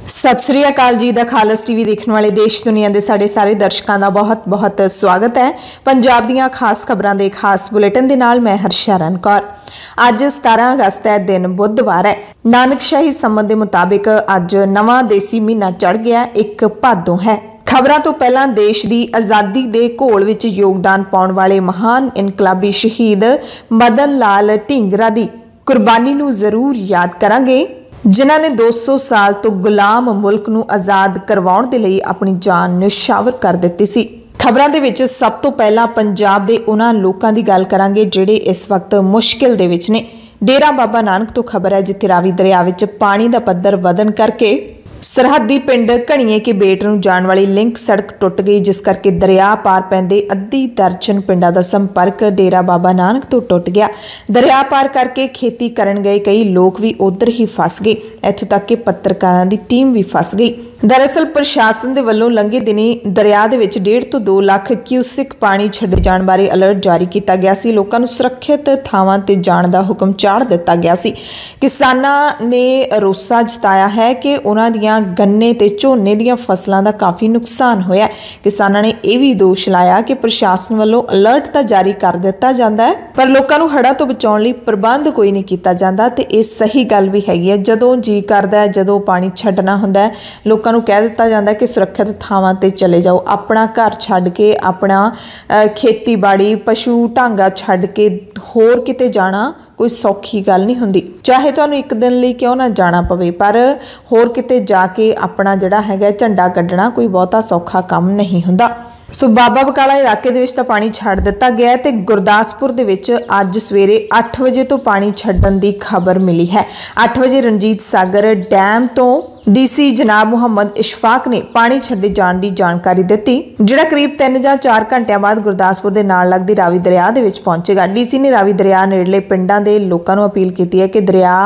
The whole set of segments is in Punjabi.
सत श्री अकाल जी दा खालस टीवी देखने वाले देश दुनिया के साढ़े सारे दर्शकों का बहुत बहुत स्वागत है। पंजाब दीयां खास खबरां दे खास बुलेटिन दे नाल मैं हरशरण कौर। अज 17 अगस्त है, दिन बुधवार है। नानकशाही संबंध के मुताबिक अज नवां देसी महीना चढ़ गया, एक भादों है। खबरों तो पहला देश की आज़ादी के घोल विच योगदान पाउण वाले महान इनकलाबी शहीद मदन लाल ढींगरा की कुर्बानी नूं जरूर याद करांगे, जिन्हां ने 200 साल तो गुलाम मुल्क नूं आज़ाद करवाउण दे लई अपनी जान निछावर कर दित्ती सी। खबरां दे विच सब तो पहला पंजाब दे उन्हां लोकां दी गल करांगे जिहड़े इस वक्त मुश्किल दे विच ने। डेरा बाबा नानक तो खबर है जिथे रावी दरिया विच पानी दा पद्धर वधन करके सरहदी पिंड घणीए के बेट नूं जाण वाली लिंक सड़क टुट गई, जिस करके दरिया पार पैंदे अद्धी दर्जन पिंडां दा संपर्क डेरा बाबा नानक तो टुट गया। दरिया पार करके खेती करन गए कई लोग भी उधर ही फस गए, इत्थों तक कि पत्रकारां दी टीम भी फस गई। दरअसल प्रशासन दे वल्लों लंघे दिनी दरिया दे विच 1.5 ਤੋਂ 2 ਲੱਖ क्यूसिक पानी छड्डे जाण बारे अलर्ट जारी किया गया सी। लोकां नूं सुरੱਖਿਅਤ ਥਾਵਾਂ ते जाण दा हुक्म चाड़ दिता गया सी। किसानां ने रोसा जताया है कि उन्हां दियां गन्ने ते झोने दियां फसलां दा काफ़ी नुकसान होया। किसानां ने यह भी दोष लाया कि प्रशासन वल्लों अलर्ट तां जारी कर दिता जांदा है, पर लोकां नूं हड़ां तो बचाउण लई प्रबंध कोई नहीं कीता जांदा। ते इह सही गल भी हैगी है, जदों जी करदा है जदों पानी छड्डना हुंदा है लोकां नूं कह दिता जाता है कि सुरੱਖਿਅਤ ਥਾਵਾਂ ते चले जाओ, अपना घर छड्ड के अपना खेतीबाड़ी पशु ढांगा छड्ड के होर किते जाना कोई सौखी गल नहीं हुंदी। चाहे तुहानूं एक दिन लई क्यों ना जाना पवे, पर होर किते जाके अपना जिहड़ा हैगा झंडा कड्ढना कोई बहुता सौखा काम नहीं हुंदा। सो बाबा बकाला इलाके दे विच तां पानी छड्ड दिता गया है ते गुरदासपुर दे विच अज सवेरे 8 वजे तो पानी छड्डण दी खबर मिली है। 8 वजे रणजीत सागर डैम तो डीसी जनाब मुहम्मद इशफाक ने पानी छड्डे जाण दी जानकारी दित्ती, जिहड़ा करीब 3 ਜਾਂ 4 घंटिਆਂ बाद गुरदासपुर दे नाल लगदी रावी दरिया दे विच पहुंचेगा। डीसी ने रावी दरिया नेड़ले पिंडां दे लोकां नूं अपील कीती है कि दरिया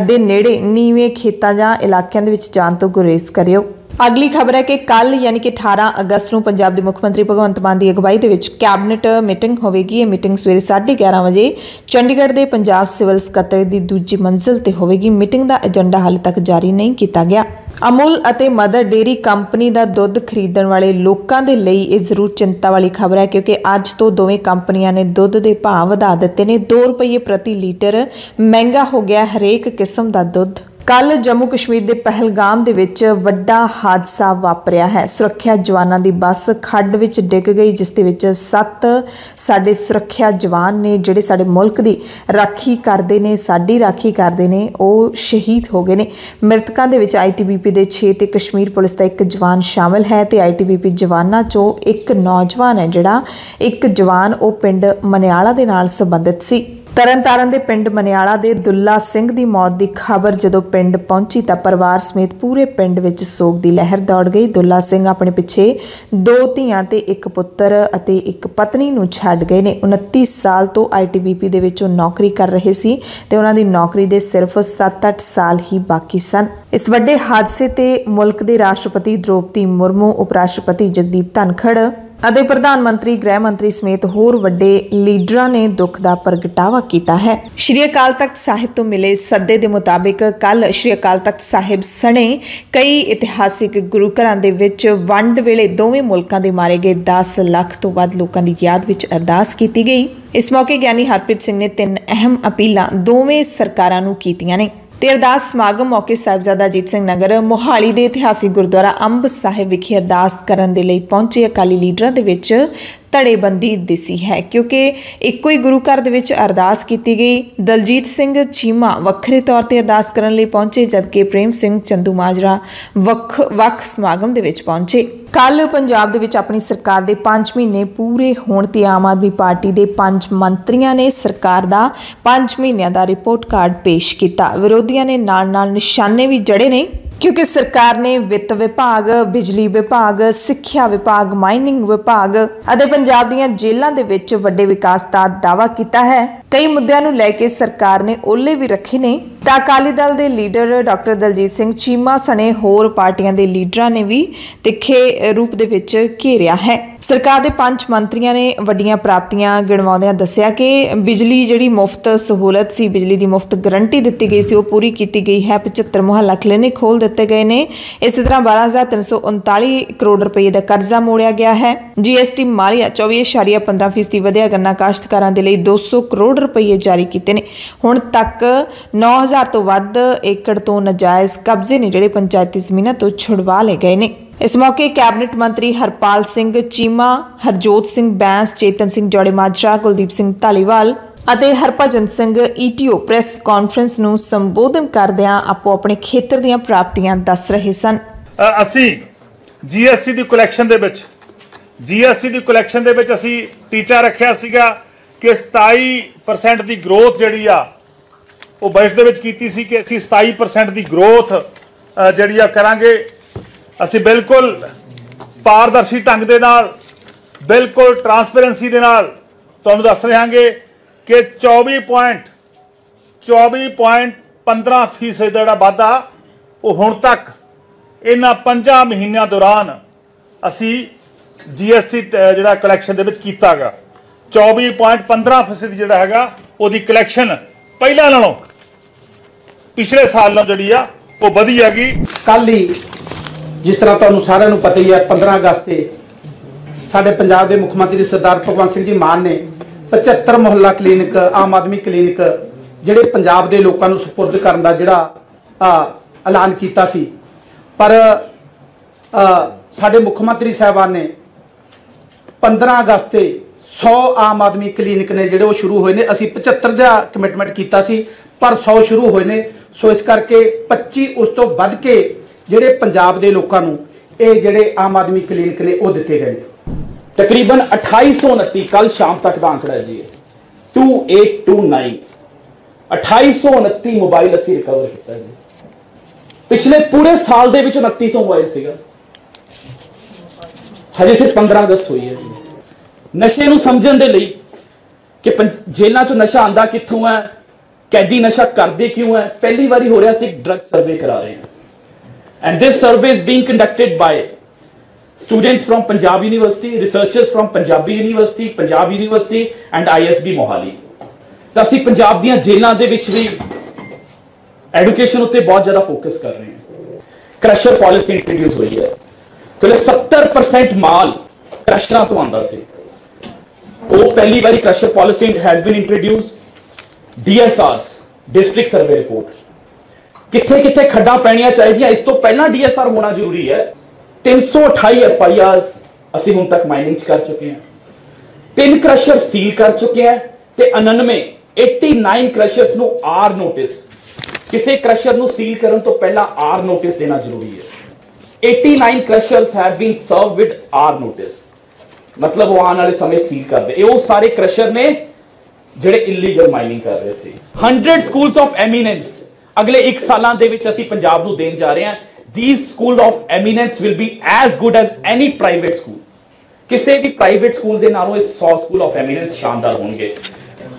दे नेड़े नीवें खेतां जां इलाकिਆਂ दे विच जाण तो गुरेज करियो। अगली खबर है कि कल यानी कि 18 अगस्त को पंजाब के मुख्यमंत्री भगवंत मान की अगवाई के कैबिनेट मीटिंग होगी। ये मीटिंग सवेरे 11:30 बजे चंडीगढ़ के पंजाब सिविल सकत्रेट की दूजी मंजिल पर होगी। मीटिंग का एजेंडा हाले तक जारी नहीं किया गया। अमूल और मदर डेयरी कंपनी का दुध खरीदण वाले लोगों के लिए ये जरूर चिंता वाली खबर है, क्योंकि अज तो दोवें कंपनियां ने दुध के भाव वधा दिते ने। 2 रुपये प्रति लीटर महंगा हो गया हरेक किस्म का दुध। कल जम्मू कश्मीर के पहलगाम दे विच वड्डा हादसा वापरिया है। सुरक्षा जवानों की बस खड्ड विच डिग गई, जिस दे विच 7 साडे सुरक्षा जवान ने जिहड़े साडे मुल्क की राखी करते हैं, साडी राखी करते हैं, वो शहीद हो गए ने। मृतकों दे विच ITBP के 6 ते कश्मीर पुलिस का 1 जवान शामिल है। तो ITBP जवानों चों एक नौजवान है, जिहड़ा एक जवान वो पिंड मनियाला दे नाल संबंधित सी। तरनतारन के पिंड मनियाला दे दुल्ला सिंह की मौत की खबर जदों पिंड पहुंची तो परिवार समेत पूरे पिंड विच सोग की लहर दौड़ गई। दुल्ला सिंह अपने पिछे 2 धीआं ते 1 पुत्तर अते 1 पत्नी नूं छड्ड गए ने। 29 साल तो ITBP दे विच नौकरी कर रहे सी ते उन्हां दी नौकरी दे सिर्फ 7-8 साल ही बाकी सन। इस वड्डे हादसे ते मुल्क के राष्ट्रपति द्रौपदी मुर्मू, उपराष्ट्रपति जगदीप धनखड़ ਅਤੇ प्रधान मंत्री गृह मंत्री समेत होर वड्डे लीडरां ने दुख का प्रगटावा किया है। श्री अकाल तख्त साहिब तो मिले सद्दे के मुताबिक कल श्री अकाल तख्त साहिब सने कई इतिहासिक गुरु घरां दे विच वंड वेले दोवें मुल्कां दे मारे गए 10 ਲੱਖ तो वध लोकां दी याद विच अरदास की गई। इस मौके ज्ञानी हरप्रीत सिंह ने 3 अहम अपीलां दोवें सरकारां नूं कीतियां ने। ते अरदास समागम मौके साहिबजादा अजीत सिंह नगर मोहाली के इतिहासिक गुरुद्वारा अंब साहिब विखे अरदास करन दे लई पहुंचे अकाली लीडरां दे विच धड़ेबंदी दिसी है, क्योंकि एको ही गुरु घर दे विच अरदास की गई। दलजीत सिंह चीमा वक्रे तौर पर अरदास करन लई पहुंचे, जबकि प्रेम सिंह चंदू माजरा वख समागम दे विच पहुंचे। कल पंजाब दे विच अपनी सरकार दे 5 महीने पूरे होण ते आम आदमी पार्टी के 5 मंत्रियों ने सरकार का 5 महीनों का रिपोर्ट कार्ड पेश किया। विरोधियों ने नाल निशाने भी जड़े ने, क्योंकि सरकार ने वित्त विभाग, बिजली विभाग, सिक्ख्या विभाग, माइनिंग विभाग और पंजाब दीयां जेलों दे विच वड्डे विकास का दावा किया है। कई मुद्दों ਨੂੰ ਲੈ ਕੇ सरकार ने ओले भी रखे ने ਤਾਂ अकाली दल के लीडर डॉक्टर दलजीत सिंह चीमा सने होर पार्टियां के लीडरां ने भी तिखे रूप दे विच घेरिया है। सरकार के 5 मंत्रियों ने वड्डियां प्राप्तियां गिणवाउंदियां दस्सिया कि बिजली जिहड़ी मुफ्त सहूलत सी, बिजली की मुफ्त गारंटी दी गई सी, वो पूरी की गई है। 75 मुहल्ला क्लीनिक खोल दिते गए ने। इस तरह 12,339 करोड़ रुपये का कर्जा मोड़िया गया है। GST मालिया 24.15% वधिया, गन्ना काश्तकारां दे लई 200 करोड़ रुपये जारी किए ने। हुण तक 9,000 तो वध एकड़ तो नजायज़ कब्जे ने जिहड़े पंचायती जमीनां तो छुड़वा ले गए ने। इस मौके कैबिनेट मंत्री हरपाल सिंह चीमा, हरजोत सिंह बैंस, चेतन सिंह जौड़े माजरा, कुलदीप सिंह धालीवाल ਅਤੇ Harbhajan Singh ETO press conference ਨੂੰ ਸੰਬੋਧਨ ਕਰਦਿਆਂ ਆਪੋ ਆਪਣੇ ਖੇਤਰ ਦੀਆਂ ਪ੍ਰਾਪਤੀਆਂ ਦੱਸ ਰਹੇ ਸਨ। ਅਸੀਂ GST ਦੀ ਕਲੈਕਸ਼ਨ ਦੇ ਵਿੱਚ ਅਸੀਂ ਟੀਚਾ ਰੱਖਿਆ ਸੀਗਾ ਕਿ 27% ਦੀ ਗਰੋਥ ਜਿਹੜੀ ਆ ਉਹ ਬਜਟ ਦੇ ਵਿੱਚ ਕੀਤੀ ਸੀ ਕਿ ਅਸੀਂ 27% ਦੀ ਗਰੋਥ ਜਿਹੜੀ ਆ ਕਰਾਂਗੇ। ਅਸੀਂ ਬਿਲਕੁਲ ਪਾਰਦਰਸ਼ੀ ਢੰਗ ਦੇ ਨਾਲ, ਬਿਲਕੁਲ ਟਰਾਂਸਪੇਰੈਂਸੀ ਦੇ ਨਾਲ ਤੁਹਾਨੂੰ ਦੱਸ ਰਹਾਂਗੇ कि 24.15% ਦਾ ਜਿਹੜਾ ਵਾਧਾ ਉਹ ਹੁਣ ਤੱਕ ਇਹਨਾਂ 5 ਮਹੀਨਿਆਂ ਦੌਰਾਨ ਅਸੀਂ GST ਜਿਹੜਾ ਕਲੈਕਸ਼ਨ ਦੇ ਵਿੱਚ ਕੀਤਾਗਾ। 24.15% ਜਿਹੜਾ ਹੈਗਾ ਉਹਦੀ ਕਲੈਕਸ਼ਨ ਪਹਿਲਾਂ ਨਾਲੋਂ ਪਿਛਲੇ ਸਾਲ ਨਾਲੋਂ ਜਿਹੜੀ ਆ ਉਹ ਵਧੀ ਹੈਗੀ। ਕੱਲ ਹੀ ਜਿਸ ਤਰ੍ਹਾਂ ਤੁਹਾਨੂੰ ਸਾਰਿਆਂ ਨੂੰ ਪਤਾ ਹੀ ਹੈ 15 ਅਗਸਤ ਤੇ ਸਾਡੇ ਪੰਜਾਬ ਦੇ ਮੁੱਖ ਮੰਤਰੀ ਸਰਦਾਰ ਭਗਵੰਤ ਸਿੰਘ ਜੀ ਮਾਨ ਨੇ 75 ਮੁਹੱਲਾ ਕਲੀਨਿਕ, ਆਮ ਆਦਮੀ ਕਲੀਨਿਕ ਜਿਹੜੇ ਪੰਜਾਬ ਦੇ ਲੋਕਾਂ ਨੂੰ ਸਪੁਰਦ ਕਰਨ ਦਾ ਜਿਹੜਾ ਐਲਾਨ ਕੀਤਾ ਸੀ। ਪਰ ਸਾਡੇ ਮੁੱਖ ਮੰਤਰੀ ਸਾਹਿਬਾਨ ਨੇ 15 ਅਗਸਤ ਤੇ 100 ਆਮ ਆਦਮੀ ਕਲੀਨਿਕ ਨੇ ਜਿਹੜੇ ਉਹ ਸ਼ੁਰੂ ਹੋਏ ਨੇ। ਅਸੀਂ 75 ਦਾ ਕਮਿਟਮੈਂਟ ਕੀਤਾ ਸੀ ਪਰ 100 ਸ਼ੁਰੂ ਹੋਏ ਨੇ। ਸੋ ਇਸ ਕਰਕੇ 25 ਉਸ ਤੋਂ ਵੱਧ ਕੇ ਜਿਹੜੇ ਪੰਜਾਬ ਦੇ ਲੋਕਾਂ ਨੂੰ ਇਹ ਜਿਹੜੇ ਆਮ ਆਦਮੀ ਕਲੀਨਿਕ ਨੇ ਉਹ ਦਿੱਤੇ ਗਏ ਨੇ। तकरीबन 2829 कल शाम तक का आंकड़ा है जी 2829 2829 मोबाइल असी रिकवर किया जी। पिछले पूरे साल दे विच 2900 मोबाइल सीगा, हजे सिर्फ 15 अगस्त हुई है जी। नशे नूं समझण दे लई कि जेलों चों नशा आंदा कित्थों है, कैदी नशा करदे क्यों है, पहली बारी हो रहा सी ड्रग सर्वे करा रहे हैं and this survey is being conducted by students from Punjab University, researchers from Punjabi University, Punjab University and ISB Mohali। ਤਾਂ ਅਸੀਂ ਪੰਜਾਬ ਦੀਆਂ ਜੇਲ੍ਹਾਂ ਦੇ ਵਿੱਚ ਵੀ ਐਜੂਕੇਸ਼ਨ ਉੱਤੇ ਬਹੁਤ ਜ਼ਿਆਦਾ ਫੋਕਸ ਕਰ ਰਹੇ ਹਾਂ। ਕ੍ਰਸ਼ਰ ਪਾਲਿਸੀ ਇੰਟਰੋਡਿਊਸ ਹੋਈ ਹੈ ਕਿ 70% ਮਾਲ ਕ੍ਰਸ਼ਰਾਂ ਤੋਂ ਆਉਂਦਾ ਸੀ। ਉਹ ਪਹਿਲੀ ਵਾਰੀ crusher policy has been introduced. DSRs district survey report ਕਿੱਥੇ ਕਿੱਥੇ ਖੱਡਾਂ ਪੈਣੀਆਂ ਚਾਹੀਦੀਆਂ, ਇਸ ਤੋਂ ਪਹਿਲਾਂ DSR ਹੋਣਾ ਜ਼ਰੂਰੀ ਹੈ। 328 FIRs ਅਸੀਂ ਹੁਣ ਤੱਕ ਮਾਈਨਿੰਗ ਚ ਕਰ ਚੁੱਕੇ ਹਾਂ। 3 ਕ੍ਰਸ਼ਰ ਸੀਲ ਕਰ ਚੁੱਕੇ ਹਾਂ ਤੇ 89 ਕ੍ਰਸ਼ਰਸ ਨੂੰ ਆਰ ਨੋਟਿਸ, ਕਿਸੇ ਕ੍ਰਸ਼ਰ ਨੂੰ ਸੀਲ ਕਰਨ ਤੋਂ ਪਹਿਲਾਂ ਆਰ ਨੋਟਿਸ ਦੇਣਾ ਜ਼ਰੂਰੀ ਹੈ। 89 crushers have been served with our notice, ਮਤਲਬ ਉਹ ਆਉਣ ਵਾਲੇ ਸਮੇਂ ਸੀਲ ਕਰਦੇ। ਇਹ ਉਹ ਸਾਰੇ ਕ੍ਰਸ਼ਰ ਨੇ ਜਿਹੜੇ ਇਲੀਗਲ ਮਾਈਨਿੰਗ ਕਰ ਰਹੇ ਸੀ। 100 ਸਕੂਲਸ ਆਫ ਐਮੀਨੈਂਸ ਅਗਲੇ 1 ਸਾਲਾਂ ਦੇ ਵਿੱਚ ਅਸੀਂ ਪੰਜਾਬ ਨੂੰ ਦੇਣ ਜਾ ਰਹੇ ਹਾਂ। These schools of eminence will be as good as any private school। किसी भी प्राइवेट स्कूल के नालों 100 स्कूल ऑफ एमिनेंस शानदार होंगे।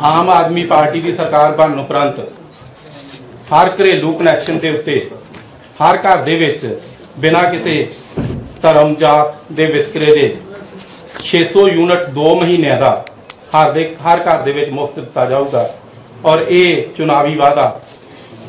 आम आदमी पार्टी की सरकार बनने उपरंत हर घरेलू कनैक्शन के उत्ते हर घर दे विच बिना किसी धर्म जात के वितकरे दे 600 यूनिट 2 महीनों का हर घर दे विच मुफ्त दिता जाऊगा और ये चुनावी वादा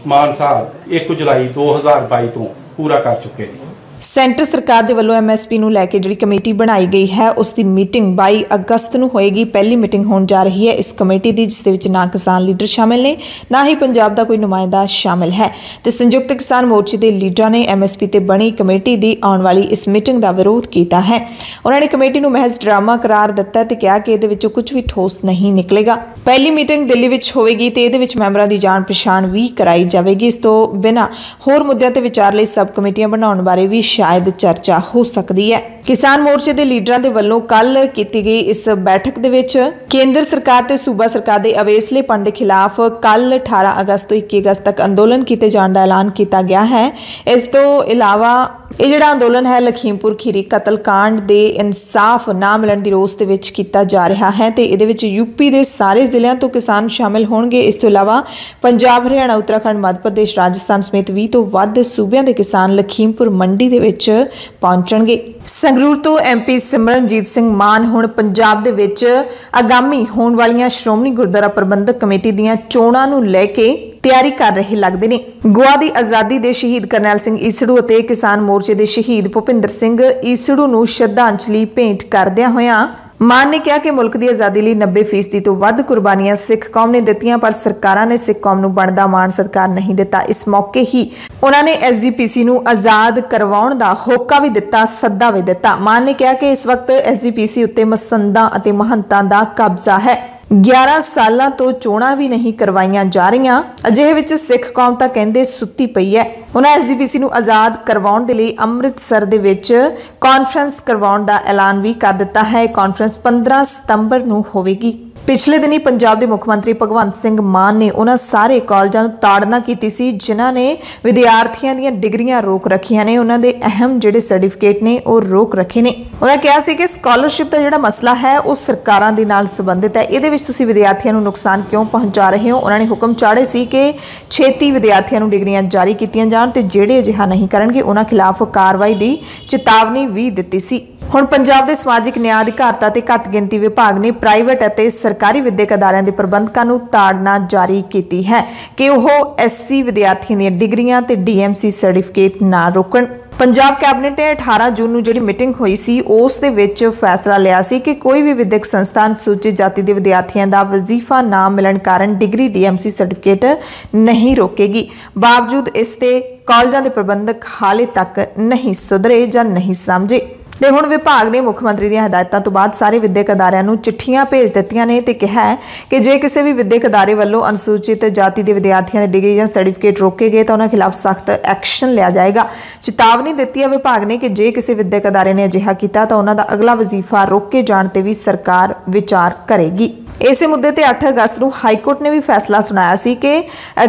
मान साहब 1 जुलाई 2022 तो पूरा कर चुके हैं। ਸੈਂਟਰ ਸਰਕਾਰ ਦੇ ਵੱਲੋਂ MSP ਨੂੰ ਲੈ ਕੇ ਜਿਹੜੀ ਕਮੇਟੀ ਬਣਾਈ ਗਈ ਹੈ ਉਸ ਦੀ ਮੀਟਿੰਗ 22 ਅਗਸਤ ਨੂੰ ਹੋਏਗੀ। ਪਹਿਲੀ ਮੀਟਿੰਗ ਹੋਣ ਜਾ ਰਹੀ ਹੈ ਇਸ ਕਮੇਟੀ ਦੀ, ਜਿਸ ਦੇ ਵਿੱਚ ਨਾ ਕਿਸਾਨ ਲੀਡਰ ਸ਼ਾਮਿਲ ਨੇ, ਨਾ ਹੀ ਪੰਜਾਬ ਦਾ ਕੋਈ ਨੁਮਾਇੰਦਾ ਸ਼ਾਮਿਲ ਹੈ ਤੇ ਸੰਯੁਕਤ ਕਿਸਾਨ ਮੋਰਚੇ ਦੇ ਲੀਡਰਾਂ ਨੇ MSP ਤੇ ਬਣੀ ਕਮੇਟੀ ਦੀ ਆਉਣ ਵਾਲੀ ਇਸ ਮੀਟਿੰਗ ਦਾ ਵਿਰੋਧ ਕੀਤਾ ਹੈ। ਉਹਨਾਂ ਨੇ ਕਮੇਟੀ ਨੂੰ ਮਹਿਜ਼ ਡਰਾਮਾ ਕਰਾਰ ਦਿੱਤਾ ਤੇ ਕਿਹਾ ਕਿ ਇਹਦੇ ਵਿੱਚੋਂ ਕੁਝ ਵੀ ਠੋਸ ਨਹੀਂ ਨਿਕਲੇਗਾ। ਪਹਿਲੀ ਮੀਟਿੰਗ ਦਿੱਲੀ ਵਿੱਚ ਹੋਵੇਗੀ ਤੇ ਇਹਦੇ ਵਿੱਚ ਮੈਂਬਰਾਂ ਦੀ ਜਾਣ ਪਛਾਣ ਵੀ ਕਰਾਈ ਜਾਵੇਗੀ। ਇਸ ਤੋਂ ਬਿਨਾਂ ਹੋਰ ਮੁੱਦਿਆਂ ਤੇ ਵਿਚਾਰ ਲਈ ਸਬ ਕਮੇਟੀਆਂ ਬਣਾਉਣ ਬਾਰੇ ਵੀ शायद चर्चा हो सकती है। किसान मोर्चे के लीडरां दे वल्लों कल की गई इस बैठक दे विच केंद्र सरकार ते सूबा सरकार के अवेसले फंड के खिलाफ कल 18 अगस्त तो 21 अगस्त तक अंदोलन किए जाने का ऐलान किया गया है। इस तो इलावा ਇਹ ਜਿਹੜਾ ਅੰਦੋਲਨ ਹੈ ਲਖੀਮਪੁਰ ਖੀਰੀ ਕਤਲकांड ਦੇ ਇਨਸਾਫ ਨਾ ਮਿਲਣ ਦੀ ਰੋਸ ਦੇ ਵਿੱਚ ਕੀਤਾ ਜਾ ਰਿਹਾ ਹੈ ਤੇ ਇਹਦੇ ਵਿੱਚ ਯੂਪੀ ਦੇ ਸਾਰੇ ਜ਼ਿਲ੍ਹਿਆਂ ਤੋਂ ਕਿਸਾਨ ਸ਼ਾਮਿਲ ਹੋਣਗੇ। ਇਸ ਤੋਂ ਇਲਾਵਾ ਪੰਜਾਬ, ਹਰਿਆਣਾ, ਉੱਤਰਾਖੰਡ, ਮੱਧ ਪ੍ਰਦੇਸ਼, ਰਾਜਸਥਾਨ ਸਮੇਤ 20 ਤੋਂ ਵੱਧ ਸੂਬਿਆਂ ਦੇ ਕਿਸਾਨ ਲਖੀਮਪੁਰ ਮੰਡੀ ਦੇ ਵਿੱਚ ਪਹੁੰਚਣਗੇ। ਸੰਗਰੂਰ ਤੋਂ MP ਸਿਮਰਨਜੀਤ ਸਿੰਘ ਮਾਨ ਹੁਣ ਪੰਜਾਬ ਦੇ ਵਿੱਚ ਆਗਾਮੀ ਹੋਣ ਵਾਲੀਆਂ ਸ਼੍ਰੋਮਣੀ ਗੁਰਦੁਆਰਾ ਪ੍ਰਬੰਧਕ ਕਮੇਟੀ ਦੀਆਂ ਚੋਣਾਂ ਨੂੰ ਲੈ ਕੇ ਤਿਆਰੀ ਕਰ ਰਹੇ ਲੱਗਦੇ ਨੇ। ਗੋਆ ਦੀ ਆਜ਼ਾਦੀ ਦੇ ਸ਼ਹੀਦ ਕਰਨੈਲ ਸਿੰਘ ਈਸੜੂ ਅਤੇ ਕਿਸਾਨ ਮੋਰਚੇ ਦੇ ਸ਼ਹੀਦ ਭੁਪਿੰਦਰ ਸਿੰਘ ਈਸੜੂ ਨੂੰ ਸ਼ਰਧਾਂਜਲੀ ਭੇਂਟ ਕਰਦਿਆਂ ਹੋਇਆਂ ਮਾਨ ਨੇ ਕਿਹਾ ਕਿ ਮੁਲਕ ਦੀ ਆਜ਼ਾਦੀ ਲਈ 90% ਤੋਂ ਵੱਧ ਕੁਰਬਾਨੀਆਂ ਸਿੱਖ ਕੌਮ ਨੇ ਦਿੱਤੀਆਂ, ਪਰ ਸਰਕਾਰਾਂ ਨੇ ਸਿੱਖ ਕੌਮ ਨੂੰ ਬਣਦਾ ਮਾਣ ਸਤਿਕਾਰ ਨਹੀਂ ਦਿੱਤਾ। ਇਸ ਮੌਕੇ ਹੀ ਉਹਨਾਂ ਨੇ SGPC ਨੂੰ ਆਜ਼ਾਦ ਕਰਵਾਉਣ ਦਾ ਹੋਕਾ ਵੀ ਦਿੱਤਾ, ਸੱਦਾ ਵੀ ਦਿੱਤਾ। ਮਾਨ ਨੇ ਕਿਹਾ ਕਿ ਇਸ ਵਕਤ SGPC ਉੱਤੇ ਮਸੰਦਾਂ ਅਤੇ ਮਹੰਤਾਂ ਦਾ ਕਬਜ਼ਾ ਹੈ। 11 ਸਾਲਾਂ ਤੋਂ ਚੋਣਾਂ ਵੀ ਨਹੀਂ ਕਰਵਾਈਆਂ ਜਾ ਰਹੀਆਂ, ਅਜਿਹੇ ਵਿੱਚ ਸਿੱਖ ਕੌਮ ਤਾਂ ਕਹਿੰਦੇ ਸੁੱਤੀ ਪਈ ਹੈ। ਉਹਨਾਂ SGPC ਨੂੰ ਆਜ਼ਾਦ ਕਰਵਾਉਣ ਦੇ ਲਈ ਅੰਮ੍ਰਿਤਸਰ ਦੇ ਵਿੱਚ ਕਾਨਫਰੰਸ ਕਰਵਾਉਣ ਦਾ ਐਲਾਨ ਵੀ ਕਰ ਦਿੱਤਾ ਹੈ। ਕਾਨਫਰੰਸ 15 ਸਤੰਬਰ ਨੂੰ ਹੋਵੇਗੀ। ਪਿਛਲੇ ਦਿਨੀ ਪੰਜਾਬ ਦੇ ਮੁੱਖ ਮੰਤਰੀ ਭਗਵੰਤ ਸਿੰਘ ਮਾਨ ਨੇ ਉਹਨਾਂ ਸਾਰੇ ਕਾਲਜਾਂ ਨੂੰ ਤਾੜਨਾ ਕੀਤੀ ਸੀ ਜਿਨ੍ਹਾਂ ਨੇ ਵਿਦਿਆਰਥੀਆਂ ਦੀਆਂ ਡਿਗਰੀਆਂ ਰੋਕ ਰੱਖੀਆਂ ਨੇ, ਉਹਨਾਂ ਦੇ ਅਹਿਮ ਜਿਹੜੇ ਸਰਟੀਫਿਕੇਟ ਨੇ ਉਹ ਰੋਕ ਰੱਖੇ ਨੇ। ਉਹਨਾਂ ਕਿਹਾ ਸੀ ਕਿ ਸਕਾਲਰਸ਼ਿਪ ਦਾ ਜਿਹੜਾ ਮਸਲਾ ਹੈ ਉਹ ਸਰਕਾਰਾਂ ਦੇ ਨਾਲ ਸੰਬੰਧਿਤ ਹੈ, ਇਹਦੇ ਵਿੱਚ ਤੁਸੀਂ ਵਿਦਿਆਰਥੀਆਂ ਨੂੰ ਨੁਕਸਾਨ ਕਿਉਂ ਪਹੁੰਚਾ ਰਹੇ ਹੋ। ਉਹਨਾਂ ਨੇ ਹੁਕਮ ਚਾੜੇ ਸੀ ਕਿ ਛੇਤੀ ਵਿਦਿਆਰਥੀਆਂ ਨੂੰ ਡਿਗਰੀਆਂ ਜਾਰੀ ਕੀਤੀਆਂ ਜਾਣ ਤੇ ਜਿਹੜੇ ਅਜਿਹਾ ਨਹੀਂ ਕਰਨਗੇ ਉਹਨਾਂ ਖਿਲਾਫ ਕਾਰਵਾਈ ਦੀ ਚੇਤਾਵਨੀ ਵੀ ਦਿੱਤੀ ਸੀ। ਹੁਣ ਪੰਜਾਬ ਦੇ ਸਮਾਜਿਕ ਨਿਆਂ, ਅਧਿਕਾਰਤਾ ਤੇ ਘੱਟ ਗਿਣਤੀ ਵਿਭਾਗ ਨੇ ਪ੍ਰਾਈਵੇਟ ਅਤੇ ਸਰਕਾਰੀ ਵਿਦਿਅਕ ਅਦਾਰਿਆਂ ਦੇ ਪ੍ਰਬੰਧਕਾਂ ਨੂੰ ਤਾੜਨਾ ਜਾਰੀ ਕੀਤੀ ਹੈ ਕਿ ਉਹ SC ਵਿਦਿਆਰਥੀਆਂ ਦੀਆਂ ਡਿਗਰੀਆਂ ਤੇ DMC ਸਰਟੀਫਿਕੇਟ ਨਾ ਰੋਕਣ। ਪੰਜਾਬ ਕੈਬਨਿਟ ਨੇ 18 ਜੂਨ ਨੂੰ ਜਿਹੜੀ ਮੀਟਿੰਗ ਹੋਈ ਸੀ ਉਸ ਦੇ ਵਿੱਚ ਫੈਸਲਾ ਲਿਆ ਸੀ ਕਿ ਕੋਈ ਵੀ ਵਿਦਿਅਕ ਸੰਸਥਾ ਅਨੁਸੂਚਿਤ ਜਾਤੀ ਦੇ ਵਿਦਿਆਰਥੀਆਂ ਦਾ ਵਜ਼ੀਫਾ ਨਾ ਮਿਲਣ ਕਾਰਨ ਡਿਗਰੀ DMC ਸਰਟੀਫਿਕੇਟ ਨਹੀਂ ਰੋਕੇਗੀ। ਬਾਵਜੂਦ ਇਸ ਤੇ ਕਾਲਜਾਂ ਦੇ ਪ੍ਰਬੰਧਕ ਹਾਲੇ ਤੱਕ ਨਹੀਂ ਸੁਧਰੇ ਜਾਂ ਨਹੀਂ ਸਮਝੇ ਤੇ ਹੁਣ ਵਿਭਾਗ ਨੇ ਮੁੱਖ ਮੰਤਰੀ ਦੀਆਂ ਹਦਾਇਤਾਂ ਤੋਂ ਬਾਅਦ ਸਾਰੇ ਵਿਦਿਅਕ ਅਦਾਰਿਆਂ ਨੂੰ ਚਿੱਠੀਆਂ ਭੇਜ ਦਿੱਤੀਆਂ ਨੇ ਤੇ ਕਿਹਾ ਹੈ ਕਿ ਜੇ ਕਿਸੇ ਵੀ ਵਿਦਿਅਕ ਅਦਾਰੇ ਵੱਲੋਂ ਅਨੁਸੂਚਿਤ ਜਾਤੀ ਦੇ ਵਿਦਿਆਰਥੀਆਂ ਦੇ ਡਿਗਰੀ ਜਾਂ ਸਰਟੀਫਿਕੇਟ ਰੋਕੇ ਗਏ ਤਾਂ ਉਹਨਾਂ ਖਿਲਾਫ ਸਖਤ ਐਕਸ਼ਨ ਲਿਆ ਜਾਏਗਾ। ਚੇਤਾਵਨੀ ਦਿੱਤੀ ਹੈ ਵਿਭਾਗ ਨੇ ਕਿ ਜੇ ਕਿਸੇ ਵਿਦਿਅਕ ਅਦਾਰੇ ਨੇ ਅਜਿਹਾ ਕੀਤਾ ਤਾਂ ਉਹਨਾਂ ਦਾ ਅਗਲਾ ਵਜ਼ੀਫਾ ਰੋਕੇ ਜਾਣ ਤੇ ਵੀ ਸਰਕਾਰ ਵਿਚਾਰ ਕਰੇਗੀ। ਇਸੇ ਮੁੱਦੇ ਤੇ 8 ਅਗਸਤ ਨੂੰ ਹਾਈ ਕੋਰਟ ਨੇ ਵੀ ਫੈਸਲਾ ਸੁਣਾਇਆ ਸੀ ਕਿ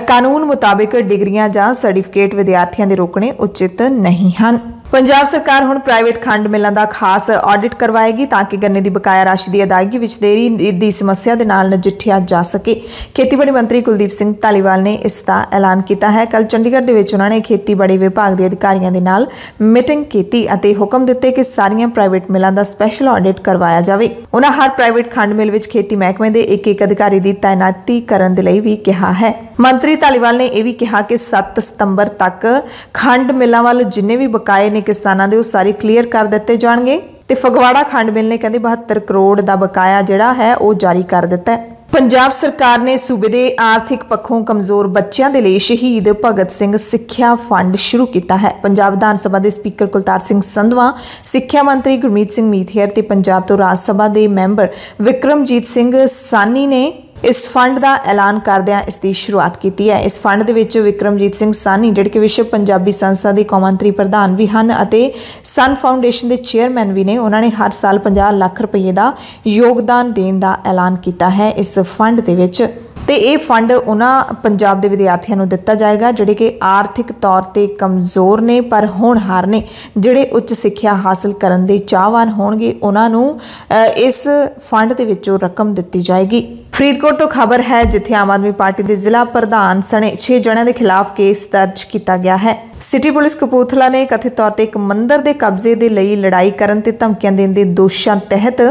ਕਾਨੂੰਨ ਮੁਤਾਬਿਕ ਡਿਗਰੀਆਂ ਜਾਂ ਸਰਟੀਫਿਕੇਟ ਵਿਦਿਆਰਥੀਆਂ ਦੇ ਰੋਕਣੇ ਉਚਿਤ ਨਹੀਂ ਹਨ। ਪੰਜਾਬ ਸਰਕਾਰ ਹੁਣ ਪ੍ਰਾਈਵੇਟ ਖੰਡ ਮਿਲਾਂ ਦਾ ਖਾਸ ਆਡਿਟ ਕਰਵਾਏਗੀ ਤਾਂ ਕਿ ਗੰਨੇ ਦੀ ਬਕਾਇਆ ਰਾਸ਼ੀ ਦੀ ਅਦਾਇਗੀ ਵਿੱਚ ਦੇਰੀ ਦੀ ਸਮੱਸਿਆ ਦੇ ਨਾਲ ਨਜਿੱਠਿਆ ਜਾ ਸਕੇ। ਖੇਤੀਬਾੜੀ ਮੰਤਰੀ ਕੁਲਦੀਪ ਸਿੰਘ ਧਾਲੀਵਾਲ ਨੇ ਇਸ ਦਾ ਐਲਾਨ ਕੀਤਾ ਹੈ। ਕੱਲ ਚੰਡੀਗੜ੍ਹ ਦੇ ਵਿੱਚ ਉਹਨਾਂ ਨੇ ਖੇਤੀਬਾੜੀ ਵਿਭਾਗ ਦੇ ਅਧਿਕਾਰੀਆਂ ਦੇ ਨਾਲ ਮੀਟਿੰਗ ਕੀਤੀ ਅਤੇ ਹੁਕਮ ਦਿੱਤੇ ਕਿ ਸਾਰੀਆਂ ਪ੍ਰਾਈਵੇਟ ਮਿਲਾਂ ਦਾ ਸਪੈਸ਼ਲ ਆਡਿਟ ਕਰਵਾਇਆ ਜਾਵੇ। ਉਹਨਾਂ ਹਰ ਪ੍ਰਾਈਵੇਟ ਖੰਡ ਮਿਲ ਵਿੱਚ ਖੇਤੀ ਮਹਿਕਮੇ ਦੇ ਇੱਕ ਅਧਿਕਾਰੀ ਦੀ ਤਾਇਨਾਤੀ ਕਰਨ ਦੇ ਲਈ ਵੀ ਕਿਹਾ ਹੈ। ਮੰਤਰੀ ਧਾਲੀਵਾਲ ਨੇ ਇਹ ਵੀ ਕਿਹਾ ਕਿ 7 ਸਤੰਬਰ ਤੱਕ ਖੰਡ ਮਿਲਾਂ ਵੱਲ ਜਿੰਨੇ ਵੀ ਬਕਾਏ ਨੇ ਕਿਸਾਨਾਂ ਦੇ ਉਹ ਸਾਰੇ ਕਲੀਅਰ ਕਰ ਦਿੱਤੇ ਜਾਣਗੇ ਤੇ ਫਗਵਾੜਾ ਖੰਡ ਮਿਲ ਨੇ ਕਹਿੰਦੇ 72 ਕਰੋੜ ਦਾ ਬਕਾਇਆ ਜਿਹੜਾ ਹੈ ਉਹ ਜਾਰੀ ਕਰ ਦਿੱਤਾ ਹੈ। ਪੰਜਾਬ ਸਰਕਾਰ ਨੇ ਸੂਬੇ ਦੇ ਆਰਥਿਕ ਪੱਖੋਂ ਕਮਜ਼ੋਰ ਬੱਚਿਆਂ ਦੇ ਲਈ ਸ਼ਹੀਦ ਭਗਤ ਸਿੰਘ ਸਿੱਖਿਆ ਫੰਡ ਸ਼ੁਰੂ ਕੀਤਾ ਹੈ। ਪੰਜਾਬ ਵਿਧਾਨ ਸਭਾ ਦੇ ਸਪੀਕਰ ਕੁਲਤਾਰ ਸਿੰਘ ਸੰਧਵਾਂ, ਸਿੱਖਿਆ ਮੰਤਰੀ ਗੁਰਮੀਤ ਸਿੰਘ ਮੀਥੀਰ ਤੇ ਪੰਜਾਬ ਤੋਂ ਰਾਜ ਸਭਾ ਦੇ ਮੈਂਬਰ ਵਿਕਰਮਜੀਤ ਸਿੰਘ ਸਾਨੀ ਨੇ ਇਸ ਫੰਡ ਦਾ ਐਲਾਨ ਕਰਦਿਆਂ ਇਸ ਦੀ ਸ਼ੁਰੂਆਤ ਕੀਤੀ ਹੈ। ਇਸ ਫੰਡ ਦੇ ਵਿੱਚ ਵਿਕਰਮਜੀਤ ਸਿੰਘ ਸਾਨੀ ਜਿਹੜੇ ਕਿ ਵਿਸ਼ਵ ਪੰਜਾਬੀ ਸੰਸਥਾ ਦੇ ਕੌਮਾਂਤਰੀ ਪ੍ਰਧਾਨ ਵੀ ਹਨ ਅਤੇ ਸਨ ਫਾਊਂਡੇਸ਼ਨ ਦੇ ਚੇਅਰਮੈਨ ਵੀ ਨੇ, ਉਹਨਾਂ ਨੇ ਹਰ ਸਾਲ 50 ਲੱਖ ਰੁਪਏ ਦਾ ਯੋਗਦਾਨ ਦੇਣ ਦਾ ਐਲਾਨ ਕੀਤਾ ਹੈ ਇਸ ਫੰਡ ਦੇ ਵਿੱਚ ਤੇ ਇਹ ਫੰਡ ਉਹਨਾਂ ਪੰਜਾਬ ਦੇ ਵਿਦਿਆਰਥੀਆਂ ਨੂੰ ਦਿੱਤਾ ਜਾਏਗਾ ਜਿਹੜੇ ਕਿ ਆਰਥਿਕ ਤੌਰ ਤੇ ਕਮਜ਼ੋਰ ਨੇ ਪਰ ਹੋਣਹਾਰ ਨੇ, ਜਿਹੜੇ ਉੱਚ ਸਿੱਖਿਆ ਹਾਸਲ ਕਰਨ ਦੇ ਚਾਹਵਾਨ ਹੋਣਗੇ ਉਹਨਾਂ ਨੂੰ ਇਸ ਫੰਡ ਦੇ ਵਿੱਚੋਂ ਰਕਮ ਦਿੱਤੀ ਜਾਏਗੀ। ਫਰੀਦਕੋਟ ਤੋਂ ਖਬਰ ਹੈ ਜਿੱਥੇ ਆਮ ਆਦਮੀ ਪਾਰਟੀ ਦੇ ਜ਼ਿਲ੍ਹਾ ਪ੍ਰਧਾਨ ਸਣੇ 6 ਜਣਿਆਂ ਦੇ ਖਿਲਾਫ ਕੇਸ ਦਰਜ ਕੀਤਾ ਗਿਆ ਹੈ। ਸਿਟੀ ਪੁਲਿਸ ਕਪੂਰਥਲਾ ਨੇ ਕਥਿਤ ਤੌਰ ਤੇ ਇੱਕ ਮੰਦਿਰ ਦੇ ਕਬਜ਼ੇ ਦੇ ਲਈ ਲੜਾਈ ਕਰਨ ਤੇ ਧਮਕੀਆਂ ਦੇਣ ਦੇ ਦੋਸ਼ਾਂ ਤਹਿਤ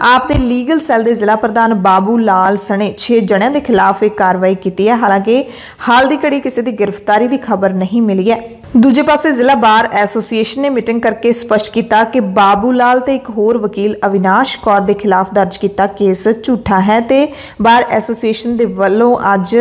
ਆਪ ਦੇ ਲੀਗਲ ਸੈੱਲ ਦੇ ਜ਼ਿਲ੍ਹਾ ਪ੍ਰਧਾਨ ਬਾਬੂ ਲਾਲ ਸਣੇ 6 ਜਣਿਆਂ ਦੇ ਖਿਲਾਫ ਇਹ ਕਾਰਵਾਈ ਕੀਤੀ ਹੈ। ਹਾਲਾਂਕਿ ਹਾਲ ਦੀ ਘੜੀ ਕਿਸੇ ਦੀ ਗ੍ਰਿਫਤਾਰੀ ਦੀ ਖਬਰ ਨਹੀਂ ਮਿਲੀ ਹੈ। ਦੂਜੇ ਪਾਸੇ ਜ਼ਿਲ੍ਹਾ ਬਾਰ ਐਸੋਸੀਏਸ਼ਨ ਨੇ ਮੀਟਿੰਗ ਕਰਕੇ ਸਪਸ਼ਟ ਕੀਤਾ ਕਿ ਬਾਬੂ ਲਾਲ ਤੇ ਇੱਕ ਹੋਰ ਵਕੀਲ ਅਵਿਨਾਸ਼ ਕੌਰ ਦੇ ਖਿਲਾਫ ਦਰਜ ਕੀਤਾ ਕੇਸ ਝੂਠਾ ਹੈ ਤੇ ਬਾਰ ਐਸੋਸੀਏਸ਼ਨ ਦੇ ਵੱਲੋਂ ਅੱਜ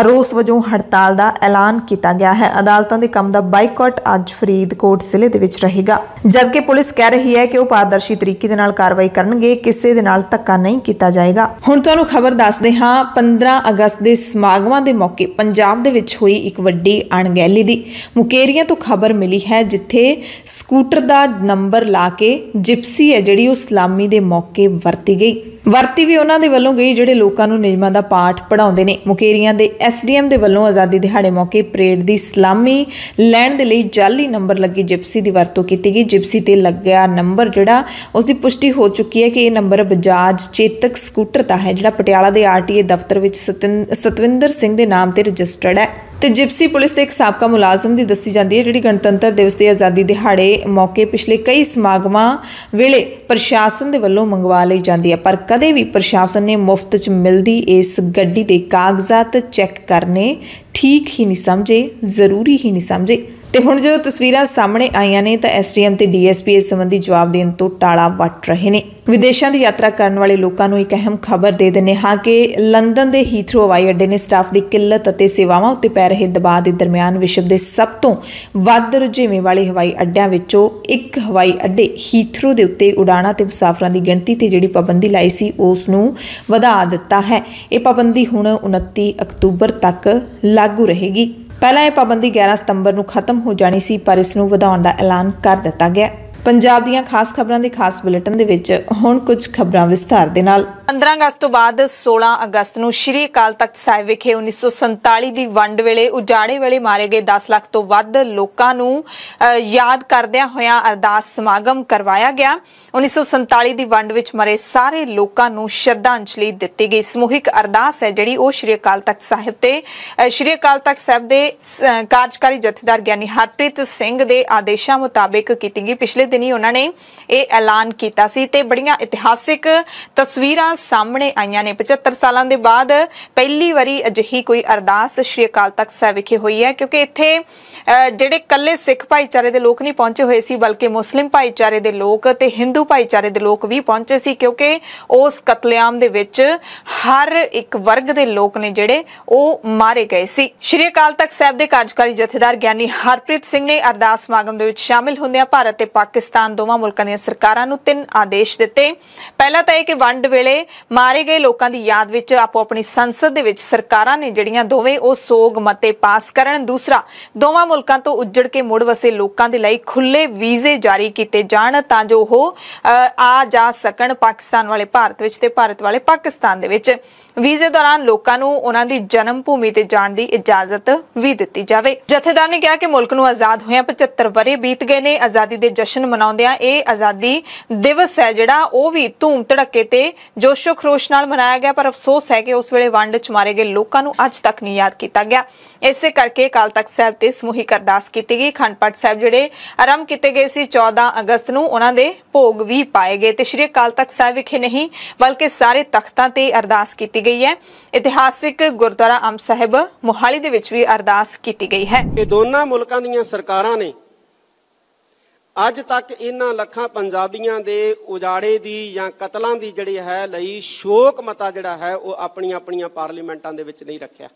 ਰੋਸ ਵਜੋਂ ਹੜਤਾਲ ਦਾ ਐਲਾਨ ਕੀਤਾ ਗਿਆ ਹੈ। ਅਦਾਲਤਾਂ ਦੇ ਕੰਮ ਦਾ ਬਾਈਕਾਟ ਅੱਜ ਫਰੀਦਕੋਟ ਜ਼ਿਲ੍ਹੇ ਦੇ ਵਿੱਚ ਰਹੇਗਾ, ਜਦਕਿ ਪੁਲਿਸ ਕਹਿ ਰਹੀ ਹੈ ਕਿ ਉਹ ਪਾਰਦਰਸ਼ੀ ਤਰੀਕੇ ਦੇ ਨਾਲ ਕਾਰਵਾਈ ਕਰਨਗੇ, ਕਿਸੇ ਦੇ ਨਾਲ ਧੱਕਾ ਨਹੀਂ ਕੀਤਾ ਜਾਏਗਾ। ਹੁਣ ਤੁਹਾਨੂੰ ਖਬਰ ਦੱਸਦੇ ਹਾਂ 15 ਅਗਸਤ ਦੇ ਸਮਾਗਮਾਂ ਦੇ ਮੌਕੇ ਪੰਜਾਬ ਦੇ ਵਿੱਚ ਹੋਈ ਇੱਕ ਵੱਡੀ ਅਣਗਹਿਲੀ ਦੀ। ਮੁਕੇਰੀਆਂ ਮੁਕੇਰੀਆਂ ਤੋਂ ਖਬਰ ਮਿਲੀ ਹੈ ਜਿੱਥੇ ਸਕੂਟਰ ਦਾ ਨੰਬਰ ਲਾ ਕੇ ਜਿਪਸੀ ਹੈ ਜਿਹੜੀ ਉਹ ਸਲਾਮੀ ਦੇ ਮੌਕੇ ਵਰਤੀ ਵੀ ਉਹਨਾਂ ਦੇ ਵੱਲੋਂ ਗਈ ਜਿਹੜੇ ਲੋਕਾਂ ਨੂੰ ਨਿਯਮਾਂ ਦਾ ਪਾਠ ਪੜ੍ਹਾਉਂਦੇ ਨੇ। ਮੁਕੇਰੀਆਂ ਦੇ SDM ਦੇ ਵੱਲੋਂ ਆਜ਼ਾਦੀ ਦਿਹਾੜੇ ਮੌਕੇ ਪਰੇਡ ਦੀ ਸਲਾਮੀ ਲੈਣ ਦੇ ਲਈ ਜਾਲੀ ਨੰਬਰ ਲੱਗੀ ਜਿਪਸੀ ਦੀ ਵਰਤੋਂ ਕੀਤੀ ਗਈ। ਜਿਪਸੀ ਤੇ ਲੱਗਿਆ ਨੰਬਰ ਜਿਹੜਾ ਉਸ ਦੀ ਪੁਸ਼ਟੀ ਹੋ ਚੁੱਕੀ ਹੈ ਕਿ ਇਹ ਨੰਬਰ ਬਜਾਜ ਚੇਤਕ ਸਕੂਟਰ ਦਾ ਹੈ ਜਿਹੜਾ ਪਟਿਆਲਾ ਦੇ RTA ਦਫ਼ਤਰ ਵਿੱਚ ਸਤਵਿੰਦਰ ਸਿੰਘ ਦੇ ਨਾਮ ਤੇ ਰਜਿਸਟਰਡ ਹੈ। ਤੇ ਜਿਪਸੀ ਪੁਲਿਸ ਦੇ ਇੱਕ ਸਾਬਕਾ ਮੁਲਾਜ਼ਮ ਦੀ ਦੱਸੀ ਜਾਂਦੀ ਹੈ ਜਿਹੜੀ ਗਣਤੰਤਰ ਦਿਵਸ ਤੇ ਆਜ਼ਾਦੀ ਦਿਹਾੜੇ ਮੌਕੇ ਪਿਛਲੇ ਕਈ ਸਮਾਗਮਾਂ ਵੇਲੇ ਪ੍ਰਸ਼ਾਸਨ ਦੇ ਵੱਲੋਂ ਮੰਗਵਾ ਲਈ ਜਾਂਦੀ ਹੈ, ਪਰ ਕਦੇ ਵੀ ਪ੍ਰਸ਼ਾਸਨ ਨੇ ਮੁਫਤ 'ਚ ਮਿਲਦੀ ਇਸ ਗੱਡੀ ਦੇ ਕਾਗਜ਼ਾਤ ਚੈੱਕ ਕਰਨੇ ਠੀਕ ਹੀ ਨਹੀਂ ਸਮਝੇ, ਜ਼ਰੂਰੀ ਹੀ ਨਹੀਂ ਸਮਝੇ। ਤੇ ਹੁਣ ਜਦੋਂ ਤਸਵੀਰਾਂ ਸਾਹਮਣੇ ਆਈਆਂ ਨੇ ਤਾਂ SDM ਤੇ DSP ਇਸ ਸੰਬੰਧੀ ਜਵਾਬ ਦੇਣ ਤੋਂ ਟਾਲਾ ਵੱਟ ਰਹੇ ਨੇ। ਵਿਦੇਸ਼ਾਂ ਦੀ ਯਾਤਰਾ ਕਰਨ ਵਾਲੇ ਲੋਕਾਂ ਨੂੰ ਇੱਕ ਅਹਿਮ ਖਬਰ ਦੇ ਦਿੰਦੇ ਹਾਂ ਕਿ ਲੰਡਨ ਦੇ ਹੀਥਰੋ ਹਵਾਈ ਅੱਡੇ ਨੇ ਸਟਾਫ ਦੀ ਕਿੱਲਤ ਅਤੇ ਸੇਵਾਵਾਂ ਉੱਤੇ ਪੈ ਰਹੇ ਦਬਾਅ ਦੇ ਦਰਮਿਆਨ ਵਿਸ਼ਵ ਦੇ ਸਭ ਤੋਂ ਵੱਧ ਰੁਝੇਵੇਂ ਵਾਲੇ ਹਵਾਈ ਅੱਡਿਆਂ ਵਿੱਚੋਂ ਇੱਕ ਹਵਾਈ ਅੱਡੇ ਹੀਥਰੋ ਦੇ ਉੱਤੇ ਉਡਾਣਾਂ ਤੇ ਮੁਸਾਫਰਾਂ ਦੀ ਗਿਣਤੀ ਤੇ ਜਿਹੜੀ ਪਾਬੰਦੀ ਲਾਈ ਸੀ ਉਸ ਨੂੰ ਵਧਾ ਦਿੱਤਾ ਹੈ। ਇਹ ਪਾਬੰਦੀ ਹੁਣ 29 ਅਕਤੂਬਰ ਤੱਕ ਲਾਗੂ ਰਹੇਗੀ। ਪਹਿਲਾਂ ਇਹ ਪਾਬੰਦੀ 11 ਸਤੰਬਰ ਨੂੰ ਖਤਮ ਹੋ ਜਾਣੀ ਸੀ, ਪਰ ਇਸ ਨੂੰ ਵਧਾਉਣ ਦਾ ਐਲਾਨ ਕਰ ਦਿੱਤਾ ਗਿਆ। ਪੰਜਾਬ ਦੀਆਂ ਖਾਸ ਖਬਰਾਂ ਦੇ ਖਾਸ ਬੁਲੇਟਿਨ ਦੇ ਵਿੱਚ ਹੁਣ ਕੁਝ ਖਬਰਾਂ ਵਿਸਥਾਰ ਦੇ ਨਾਲ। 15 ਅਗਸਤ ਤੋਂ ਬਾਅਦ 16 ਅਗਸਤ ਨੂੰ ਸ਼੍ਰੀ ਅਕਾਲ ਤਖਤ ਸਾਹਿਬ ਵਿਖੇ 1947 ਦੀ ਵੰਡ ਵੇਲੇ ਉਜਾੜੇ ਵੇਲੇ ਮਾਰੇ ਗਏ 10 ਲੱਖ ਤੋਂ ਵੱਧ ਲੋਕਾਂ ਨੂੰ ਯਾਦ ਕਰਦਿਆਂ ਹੋਇਆਂ ਅਰਦਾਸ ਸਮਾਗਮ ਕਰਵਾਇਆ ਗਿਆ। 1947 ਦੀ ਵੰਡ ਵਿੱਚ ਮਰੇ ਸਾਰੇ ਲੋਕਾਂ ਨੂੰ ਸ਼ਰਧਾਂਜਲੀ ਦਿੱਤੀ ਗਈ। ਸਮੂਹਿਕ ਅਰਦਾਸ ਹੈ ਜਿਹੜੀ ਉਹ ਸ਼੍ਰੀ ਅਕਾਲ ਤਖਤ ਸਾਹਿਬ ਤੇ ਸ਼੍ਰੀ ਅਕਾਲ ਤਖਤ ਸਾਹਿਬ ਦੇ ਕਾਰਜਕਾਰੀ ਜਥੇਦਾਰ ਗਿਆਨੀ ਹਰਪ੍ਰੀਤ ਸਿੰਘ ਦੇ ਆਦੇਸ਼ਾਂ ਮੁਤਾਬਿਕ ਕੀਤੀ ਗਈ। ਪਿਛਲੇ ਦਿਨੀ ਉਹਨਾਂ ਨੇ ਇਹ ਐਲਾਨ ਕੀਤਾ ਸੀ ਤੇ ਬੜੀਆਂ ਇਤਿਹਾਸਿਕ ਤਸਵੀਰਾਂ ਸਾਹਮਣੇ ਆਈਆਂ ਨੇ। 75 ਸਾਲਾਂ ਦੇ ਬਾਅਦ ਪਹਿਲੀ ਵਾਰੀ ਅਜਿਹੀ ਕੋਈ ਅਰਦਾਸ ਸ਼੍ਰੀ ਅਕਾਲ ਤਖਤ ਸਾਹਿਬ ਵਿਖੇ ਹੋਈ ਹੈ, ਕਿਉਂਕਿ ਇੱਥੇ ਜਿਹੜੇ ਕੱਲੇ ਸਿੱਖ ਭਾਈਚਾਰੇ ਦੇ ਲੋਕ ਨਹੀਂ ਪਹੁੰਚੇ ਹੋਏ ਸੀ, ਬਲਕਿ ਮੁਸਲਿਮ ਭਾਈਚਾਰੇ ਦੇ ਲੋਕ ਤੇ ਹਿੰਦੂ ਭਾਈਚਾਰੇ ਦੇ ਲੋਕ ਵੀ ਪਹੁੰਚੇ ਸੀ, ਕਿਉਂਕਿ ਉਸ ਕਤਲੇਆਮ ਦੇ ਵਿੱਚ ਹਰ ਇੱਕ ਵਰਗ ਦੇ ਲੋਕ ਨੇ ਜਿਹੜੇ ਉਹ ਮਾਰੇ ਗਏ ਸੀ। ਸ਼੍ਰੀ ਅਕਾਲ ਤਖਤ ਸਾਹਿਬ ਦੇ ਕਾਰਜਕਾਰੀ ਜਥੇਦਾਰ ਗਿਆਨੀ ਹਰਪ੍ਰੀਤ ਸਿੰਘ ਨੇ ਅਰਦਾਸ ਸਮਾਗਮ ਦੇ ਵਿੱਚ ਸ਼ਾਮਿਲ ਹੁੰਦਿਆਂ ਭਾਰਤ ਤੇ ਪਾਕਿਸਤਾਨ ਦੋਵਾਂ ਮੁਲਕਾਂ ਦੀਆਂ ਸਰਕਾਰਾਂ ਨੂੰ 3 ਆਦੇਸ਼ ਦਿੱਤੇ। ਪਹਿਲਾ ਤਾਂ ਇਹ ਕਿ ਵੰਡ ਵੇਲੇ ਮਾਰੇ ਗਏ ਲੋਕਾਂ ਦੀ ਯਾਦ ਵਿੱਚ ਆਪੋ ਆਪਣੀ ਸੰਸਦ ਦੇ ਵਿੱਚ ਸਰਕਾਰਾਂ ਨੇ ਜਿਹੜੀਆਂ ਦੋਵੇਂ ਉਹ ਸੋਗ ਮਤੇ ਪਾਸ ਕਰਨ। ਦੂਸਰਾ, ਦੋਵਾਂ ਮੁਲਕਾਂ ਤੋਂ ਉੱਜੜ ਕੇ ਮੁੜ ਵਸੇ ਲੋਕਾਂ ਦੇ ਲਈ ਖੁੱਲੇ ਵੀਜ਼ੇ ਜਾਰੀ ਕੀਤੇ ਜਾਣ ਤਾਂ ਜੋ ਉਹ ਆ ਜਾ ਸਕਣ ਪਾਕਿਸਤਾਨ ਵਾਲੇ ਭਾਰਤ ਵਿੱਚ ਤੇ ਭਾਰਤ ਵਾਲੇ ਪਾਕਿਸਤਾਨ ਦੇ ਵਿੱਚ। ਵੀਜ਼ੇ ਦੌਰਾਨ ਲੋਕਾਂ ਨੂੰ ਉਹਨਾਂ ਦੀ ਜਨਮ ਭੂਮੀ ਤੇ ਜਾਣ ਦੀ ਇਜਾਜ਼ਤ ਵੀ ਦਿੱਤੀ ਜਾਵੇ। ਜਥੇਦਾਰ ਨੇ ਕਿਹਾ ਕਿ ਮੁਲਕ ਨੂੰ ਆਜ਼ਾਦ ਹੋਇਆ 75 ਵਰ੍ਹੇ ਬੀਤ ਗਏ ਨੇ। ਆਜ਼ਾਦੀ ਦੇ ਜਸ਼ਨ ਮਨਾਉਂਦਿਆਂ ਇਹ ਆਜ਼ਾਦੀ ਦਿਵਸ ਹੈ ਜਿਹੜਾ ਉਹ ਵੀ ਧੂਮ ਧੜੱਕੇ ਤੇ ਜੋਸ਼ੋ ਖਰੋਸ਼ ਨਾਲ ਮਨਾਇਆ ਗਿਆ, ਪਰ ਅਫਸੋਸ ਹੈ ਕਿ ਉਸ ਵੇਲੇ ਵੰਡ ਚ ਮਾਰੇ ਗਏ ਲੋਕਾਂ ਨੂੰ ਅੱਜ ਤੱਕ ਨਹੀਂ ਯਾਦ ਕੀਤਾ ਗਿਆ। ਇਸੇ ਕਰਕੇ ਅਕਾਲ ਤਖਤ ਸਾਹਿਬ ਤੇ ਸਮੂਹਿਕ ਅਰਦਾਸ ਕੀਤੀ ਗਈ। ਅਖੰਡ ਪਾਠ ਸਾਹਿਬ ਜਿਹੜੇ ਆਰੰਭ ਕੀਤੇ ਗਏ ਸੀ 14 ਅਗਸਤ ਨੂੰ ਉਹਨਾਂ ਦੇ ਭੋਗ ਵੀ ਪਾਏ ਗਏ ਤੇ ਸ਼੍ਰੀ ਅਕਾਲ ਤਖਤ ਸਾਹਿਬ ਵਿਖੇ ਨਹੀਂ ਬਲਕਿ ਸਾਰੇ ਤਖਤਾਂ ਤੇ ਅਰਦਾਸ ਕੀਤੀ ਗਈ ਹੈ। ਇਤਿਹਾਸਿਕ ਗੁਰਦੁਆਰਾ ਅੰਬ ਸਾਹਿਬ ਮੋਹਾਲੀ ਦੇ ਵਿੱਚ ਵੀ ਅਰਦਾਸ ਕੀਤੀ ਗਈ ਹੈ। ਇਹ ਦੋਨਾਂ ਮੁਲਕਾਂ ਦੀਆਂ ਸਰਕਾਰਾਂ ਨੇ ਅੱਜ ਤੱਕ ਇਹਨਾਂ ਲੱਖਾਂ ਪੰਜਾਬੀਆਂ ਦੇ ਉਜਾੜੇ ਦੀ ਜਾਂ ਕਤਲਾਂ ਦੀ ਜਿਹੜੀ ਹੈ ਲਈ ਸ਼ੋਕ ਮਤਾ ਜਿਹੜਾ ਹੈ ਉਹ ਆਪਣੀਆਂ ਆਪਣੀਆਂ ਪਾਰਲੀਮੈਂਟਾਂ ਦੇ ਵਿੱਚ ਨਹੀਂ ਰੱਖਿਆ।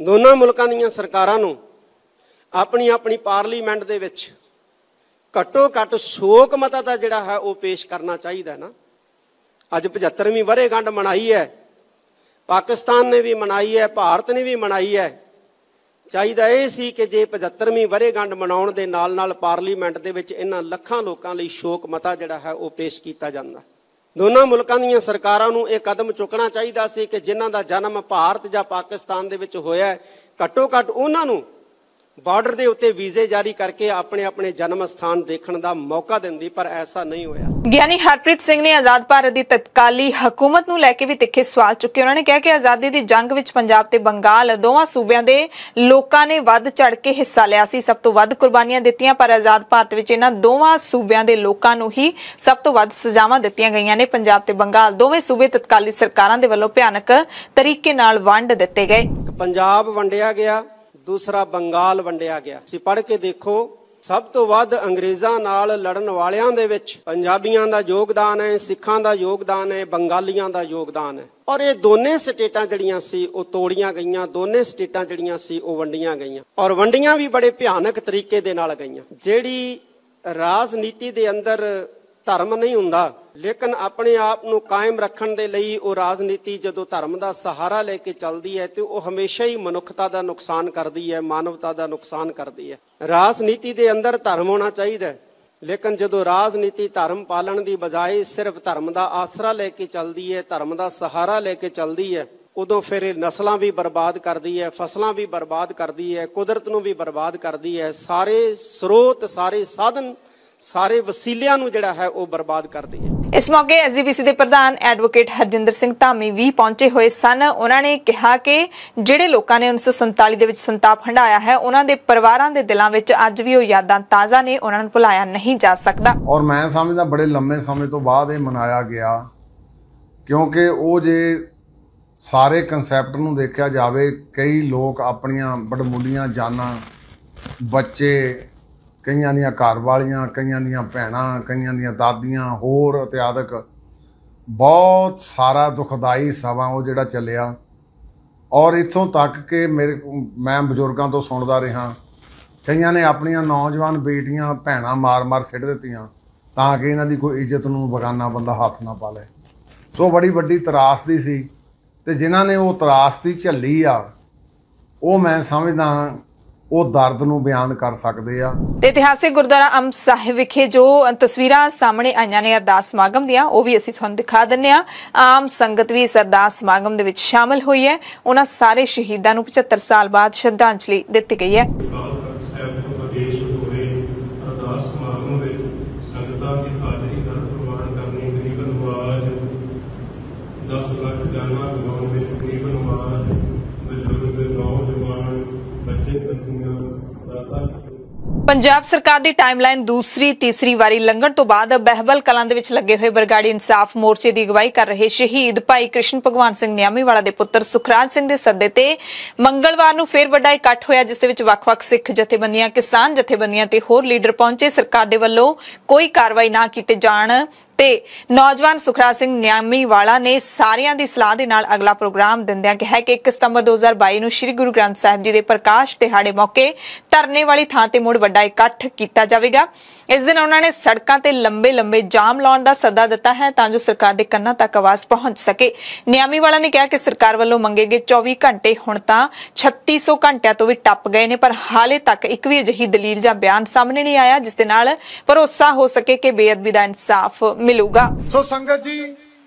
ਦੋਨਾਂ ਮੁਲਕਾਂ ਦੀਆਂ ਸਰਕਾਰਾਂ ਨੂੰ ਆਪਣੀ ਆਪਣੀ ਪਾਰਲੀਮੈਂਟ ਦੇ ਵਿੱਚ ਘੱਟੋ ਘੱਟ ਸ਼ੋਕ ਮਤਾ ਦਾ ਜਿਹੜਾ ਹੈ ਉਹ ਪੇਸ਼ ਕਰਨਾ ਚਾਹੀਦਾ ਨਾ। ਅੱਜ 75ਵੀਂ ਵਰ੍ਹੇਗੰਢ ਮਨਾਈ ਹੈ, ਪਾਕਿਸਤਾਨ ਨੇ ਵੀ ਮਨਾਈ ਹੈ, ਭਾਰਤ ਨੇ ਵੀ ਮਨਾਈ ਹੈ। ਚਾਹੀਦਾ ਇਹ ਸੀ ਕਿ ਜੇ 75ਵੀਂ ਵਰ੍ਹੇਗੰਢ ਮਨਾਉਣ ਦੇ ਨਾਲ ਨਾਲ ਪਾਰਲੀਮੈਂਟ ਦੇ ਵਿੱਚ ਇਹਨਾਂ ਲੱਖਾਂ ਲੋਕਾਂ ਲਈ ਸ਼ੋਕ ਮਤਾ ਜਿਹੜਾ ਹੈ ਉਹ ਪੇਸ਼ ਕੀਤਾ ਜਾਂਦਾ। ਦੋਨਾਂ ਮੁਲਕਾਂ ਦੀਆਂ ਸਰਕਾਰਾਂ ਨੂੰ ਇਹ ਕਦਮ ਚੁੱਕਣਾ ਚਾਹੀਦਾ ਸੀ ਕਿ ਜਿਨ੍ਹਾਂ ਦਾ ਜਨਮ ਭਾਰਤ ਜਾਂ ਪਾਕਿਸਤਾਨ ਦੇ ਵਿੱਚ ਹੋਇਆ ਘੱਟੋ ਘੱਟ ਉਹਨਾਂ ਨੂੰ ਬਾਰਡਰ ਦੇ ਉੱਤੇ ਵੀਜ਼ੇ ਜਾਰੀ ਕਰਕੇ ਆਪਣੇ ਆਪਣੇ ਜਨਮ ਸਥਾਨ ਦੇਖਣ ਦਾ ਮੌਕਾ ਦਿੰਦੀ, ਪਰ ਐਸਾ ਨਹੀਂ ਹੋਇਆ। ਗਿਆਨੀ ਹਰਪ੍ਰੀਤ ਸਿੰਘ ਨੇ ਆਜ਼ਾਦ ਭਾਰਤ ਦੀ ਤਤਕਾਲੀ ਹਕੂਮਤ ਨੂੰ ਲੈ ਕੇ ਵੀ ਤਿੱਖੇ ਸਵਾਲ ਚੁੱਕੇ। ਉਹਨਾਂ ਨੇ ਕਿਹਾ ਕਿ ਆਜ਼ਾਦੀ ਦੀ ਜੰਗ ਵਿੱਚ ਪੰਜਾਬ ਤੇ ਬੰਗਾਲ ਦੋਵਾਂ ਸੂਬਿਆਂ ਦੇ ਲੋਕਾਂ ਨੇ ਵੱਧ ਚੜ ਕੇ ਹਿੱਸਾ ਲਿਆ ਸੀ, ਸਭ ਤੋਂ ਵੱਧ ਕੁਰਬਾਨੀਆਂ ਦਿੱਤੀਆਂ, ਪਰ ਆਜ਼ਾਦ ਭਾਰਤ ਵਿੱਚ ਇਹਨਾਂ ਦੋਵਾਂ ਸੂਬਿਆਂ ਦੇ ਲੋਕਾਂ ਨੂੰ ਹੀ ਸਭ ਤੋਂ ਵੱਧ ਸਜ਼ਾਵਾਂ ਦਿੱਤੀਆਂ ਗਈਆਂ ਨੇ। ਪੰਜਾਬ ਤੇ ਬੰਗਾਲ ਦੋਵੇਂ ਸੂਬੇ ਤਤਕਾਲੀ ਸਰਕਾਰਾਂ ਦੇ ਵੱਲੋਂ ਭਿਆਨਕ ਤਰੀਕੇ ਨਾਲ ਵੰਡ ਦਿੱਤੇ ਗਏ। ਪੰਜਾਬ ਵੰਡਿਆ ਗਿਆ, ਦੂਸਰਾ ਬੰਗਾਲ ਵੰਡਿਆ ਗਿਆ। ਤੁਸੀਂ ਪੜ੍ਹ ਕੇ ਦੇਖੋ, ਸਭ ਤੋਂ ਵੱਧ ਅੰਗਰੇਜ਼ਾਂ ਨਾਲ ਲੜਨ ਵਾਲਿਆਂ ਦੇ ਵਿੱਚ ਪੰਜਾਬੀਆਂ ਦਾ ਯੋਗਦਾਨ ਹੈ, ਸਿੱਖਾਂ ਦਾ ਯੋਗਦਾਨ ਹੈ, ਬੰਗਾਲੀਆਂ ਦਾ ਯੋਗਦਾਨ ਹੈ। ਔਰ ਇਹ ਦੋਨੇ ਸਟੇਟਾਂ ਜਿਹੜੀਆਂ ਸੀ ਉਹ ਤੋੜੀਆਂ ਗਈਆਂ, ਦੋਨੇ ਸਟੇਟਾਂ ਜਿਹੜੀਆਂ ਸੀ ਉਹ ਵੰਡੀਆਂ ਗਈਆਂ, ਔਰ ਵੰਡੀਆਂ ਵੀ ਬੜੇ ਭਿਆਨਕ ਤਰੀਕੇ ਦੇ ਨਾਲ ਗਈਆਂ। ਜਿਹੜੀ ਰਾਜਨੀਤੀ ਦੇ ਅੰਦਰ ਧਰਮ ਨਹੀਂ ਹੁੰਦਾ, ਲੇਕਿਨ ਆਪਣੇ ਆਪ ਨੂੰ ਕਾਇਮ ਰੱਖਣ ਦੇ ਲਈ ਉਹ ਰਾਜਨੀਤੀ ਜਦੋਂ ਧਰਮ ਦਾ ਸਹਾਰਾ ਲੈ ਕੇ ਚੱਲਦੀ ਹੈ ਤੇ ਉਹ ਹਮੇਸ਼ਾ ਹੀ ਮਨੁੱਖਤਾ ਦਾ ਨੁਕਸਾਨ ਕਰਦੀ ਹੈ, ਮਾਨਵਤਾ ਦਾ ਨੁਕਸਾਨ ਕਰਦੀ ਹੈ। ਰਾਜਨੀਤੀ ਦੇ ਅੰਦਰ ਧਰਮ ਹੋਣਾ ਚਾਹੀਦਾ ਹੈ, ਲੇਕਿਨ ਜਦੋਂ ਰਾਜਨੀਤੀ ਧਰਮ ਪਾਲਣ ਦੀ ਬਜਾਏ ਸਿਰਫ ਧਰਮ ਦਾ ਆਸਰਾ ਲੈ ਕੇ ਚੱਲਦੀ ਹੈ, ਧਰਮ ਦਾ ਸਹਾਰਾ ਲੈ ਕੇ ਚੱਲਦੀ ਹੈ, ਉਦੋਂ ਫਿਰ ਇਹ ਨਸਲਾਂ ਵੀ ਬਰਬਾਦ ਕਰਦੀ ਹੈ, ਫਸਲਾਂ ਵੀ ਬਰਬਾਦ ਕਰਦੀ ਹੈ, ਕੁਦਰਤ ਨੂੰ ਵੀ ਬਰਬਾਦ ਕਰਦੀ ਹੈ, ਸਾਰੇ ਸਰੋਤ, ਸਾਰੇ ਸਾਧਨ, ਸਾਰੇ ਵਸੀਲਿਆਂ ਨੂੰ ਜਿਹੜਾ ਹੈ ਉਹ ਬਰਬਾਦ ਕਰਦੀ ਹੈ। ਇਸ ਮੌਕੇ ਐਸਜੀਪੀਸੀ ਦੇ ਪ੍ਰਧਾਨ ਐਡਵੋਕੇਟ ਹਰਜਿੰਦਰ ਸਿੰਘ ਧਾਮੀ ਵੀ ਪਹੁੰਚੇ ਹੋਏ ਸਨ। ਉਹਨਾਂ ਨੇ ਕਿਹਾ ਕਿ ਜਿਹੜੇ ਲੋਕਾਂ ਨੇ 1947 ਦੇ ਵਿੱਚ ਸੰਤਾਪ ਹੰਢਾਇਆ ਹੈ, ਉਹਨਾਂ ਦੇ ਪਰਿਵਾਰਾਂ ਦੇ ਦਿਲਾਂ ਵਿੱਚ ਅੱਜ ਵੀ ਉਹ ਯਾਦਾਂ ਤਾਜ਼ਾ ਨੇ, ਉਹਨਾਂ ਨੂੰ ਭੁਲਾਇਆ ਨਹੀਂ ਜਾ ਸਕਦਾ। ਔਰ ਮੈਂ ਸਮਝਦਾ ਬੜੇ ਲੰਮੇ ਸਮੇਂ ਤੋਂ ਬਾਅਦ ਇਹ ਮਨਾਇਆ ਗਿਆ, ਕਿਉਂਕਿ ਉਹ ਜੇ ਸਾਰੇ ਕਨਸੈਪਟ ਨੂੰ ਦੇਖਿਆ ਜਾਵੇ, ਕਈ ਲੋਕ ਆਪਣੀਆਂ ਬੜਮੁੱਲੀਆਂ ਜਾਨਾਂ, ਬੱਚੇ, ਕਈਆਂ ਦੀਆਂ ਘਰ ਵਾਲੀਆਂ, ਕਈਆਂ ਦੀਆਂ ਭੈਣਾਂ, ਕਈਆਂ ਦੀਆਂ ਦਾਦੀਆਂ, ਹੋਰ ਇਤਿਆਦਿਕ ਬਹੁਤ ਸਾਰਾ ਦੁਖਦਾਈ ਸਮਾਂ ਉਹ ਜਿਹੜਾ ਚੱਲਿਆ। ਔਰ ਇੱਥੋਂ ਤੱਕ ਕਿ ਮੈਂ ਬਜ਼ੁਰਗਾਂ ਤੋਂ ਸੁਣਦਾ ਰਿਹਾ, ਕਈਆਂ ਨੇ ਆਪਣੀਆਂ ਨੌਜਵਾਨ ਬੇਟੀਆਂ, ਭੈਣਾਂ ਮਾਰ ਸਿੱਟ ਦਿੱਤੀਆਂ ਤਾਂ ਕਿ ਇਹਨਾਂ ਦੀ ਕੋਈ ਇੱਜ਼ਤ ਨੂੰ ਬਗਾਨਾ ਬੰਦਾ ਹੱਥ ਨਾ ਪਾ ਲੈ। ਸੋ ਬੜੀ ਵੱਡੀ ਤਰਾਸਦੀ ਸੀ, ਤੇ ਜਿਨ੍ਹਾਂ ਨੇ ਉਹ ਤਰਾਸਦੀ ਝੱਲੀ ਆ, ਉਹ ਮੈਂ ਸਮਝਦਾ ਉਹ ਦਰਦ ਨੂੰ ਬਿਆਨ ਕਰ ਸਕਦੇ ਆ। ਤੇ ਇਤਿਹਾਸਿਕ ਗੁਰਦੁਆਰਾ ਅੰਬ ਸਾਹਿਬ ਵਿਖੇ ਜੋ ਤਸਵੀਰਾਂ ਸਾਹਮਣੇ ਆਈਆਂ ਨੇ ਅਰਦਾਸ ਸਮਾਗਮ ਦੀਆਂ, ਉਹ ਵੀ ਅਸੀਂ ਤੁਹਾਨੂੰ ਦਿਖਾ ਦਿੰਨੇ ਆ। ਆਮ ਸੰਗਤ ਵੀ ਇਸ ਅਰਦਾਸ ਸਮਾਗਮ ਦੇ ਵਿੱਚ ਸ਼ਾਮਲ ਹੋਈ ਹੈ। ਉਹਨਾਂ ਸਾਰੇ ਸ਼ਹੀਦਾਂ ਨੂੰ 75 ਸਾਲ ਬਾਅਦ ਸ਼ਰਧਾਂਜਲੀ ਦਿੱਤੀ ਗਈ ਹੈ। ਪੰਜਾਬ ਸਰਕਾਰ ਦੀ ਟਾਈਮਲਾਈਨ ਦੂਸਰੀ ਤੀਸਰੀ ਵਾਰੀ ਲੰਘਣ ਤੋਂ ਬਾਅਦ ਬਹਿਬਲ ਕਲਾਂ ਦੇ ਵਿੱਚ ਲੱਗੇ ਹੋਏ ਬਰਗਾੜੀ ਇਨਸਾਫ ਮੋਰਚੇ ਦੀ ਅਗਵਾਈ ਕਰ ਰਹੇ ਸ਼ਹੀਦ ਭਾਈ ਕ੍ਰਿਸ਼ਨ ਭਗਵਾਨ ਸਿੰਘ ਨਿਆਮੀਵਾਲਾ ਦੇ ਪੁੱਤਰ ਸੁਖਰਾਜ ਸਿੰਘ ਦੇ ਸੱਦੇ ਤੇ ਮੰਗਲਵਾਰ ਨੂੰ ਫੇਰ ਵੱਡਾ ਇਕੱਠ ਹੋਇਆ, ਜਿਸ ਦੇ ਵਿੱਚ ਵੱਖ-ਵੱਖ ਸਿੱਖ ਜਥੇਬੰਦੀਆਂ, ਕਿਸਾਨ ਜਥੇਬੰਦੀਆਂ ਤੇ ਹੋਰ ਲੀਡਰ ਪਹੁੰਚੇ। ਸਰਕਾਰ ਦੇ ਵੱਲੋਂ ਕੋਈ ਕਾਰਵਾਈ ਨਾ ਕੀਤੇ ਜਾਣ ਤੇ ਨੌਜਵਾਨ ਸੁਖਰਾਜ ਸਿੰਘ ਨਿਆਮੀਵਾਲਾ ਨੇ ਸਾਰਿਆਂ ਦੀ ਸਲਾਹ ਦੇ ਨਾਲ ਅਗਲਾ ਪ੍ਰੋਗਰਾਮ ਦਿੰਦਿਆਂ ਕਿਹਾ ਕਿ 1 ਸਤੰਬਰ 2022 ਨੂੰ ਸ੍ਰੀ ਗੁਰੂ ਗ੍ਰੰਥ ਸਾਹਿਬ ਜੀ ਦੇ ਪ੍ਰਕਾਸ਼ ਦਿਹਾੜੇ ਮੌਕੇ ਧਰਨੇ ਵਾਲੀ ਥਾਂ ਤੇ ਮੁੜ ਵੱਡਾ ਇਕੱਠ ਕੀਤਾ ਜਾਵੇਗਾ। ਇਸ ਦਿਨ ਉਹਨਾਂ ਨੇ ਸੜਕਾਂ ਤੇ ਲੰਬੇ ਜਾਮ ਲਾਉਣ ਦਾ ਸੱਦਾ ਦਿੱਤਾ ਹੈ ਤਾਂ ਜੋ ਸਰਕਾਰ ਦੇ ਕੰਨਾਂ ਤੱਕ ਆਵਾਜ਼ ਪਹੁੰਚ ਸਕੇ। ਨਿਆਮੀਵਾਲਾ ਨੇ ਕਿਹਾ ਕਿ ਸਰਕਾਰ ਵੱਲੋਂ ਮੰਗੇ ਗਏ 24 ਘੰਟੇ ਹੁਣ ਤਾਂ 3600 ਘੰਟਿਆਂ ਤੋਂ ਵੀ ਟੱਪ ਗਏ ਨੇ, ਪਰ ਹਾਲੇ ਤੱਕ ਇੱਕ ਵੀ ਅਜਿਹੀ ਦਲੀਲ ਜਾਂ ਬਿਆਨ ਸਾਹਮਣੇ ਨਹੀਂ ਆਇਆ ਜਿਸ ਦੇ ਨਾਲ ਭਰੋਸਾ ਹੋ ਸਕੇ ਕਿ ਬੇਅਦਬੀ ਦਾ ਇਨਸਾਫ ਮਿਲੂਗਾ। ਸੋ ਸੰਗਤ ਜੀ,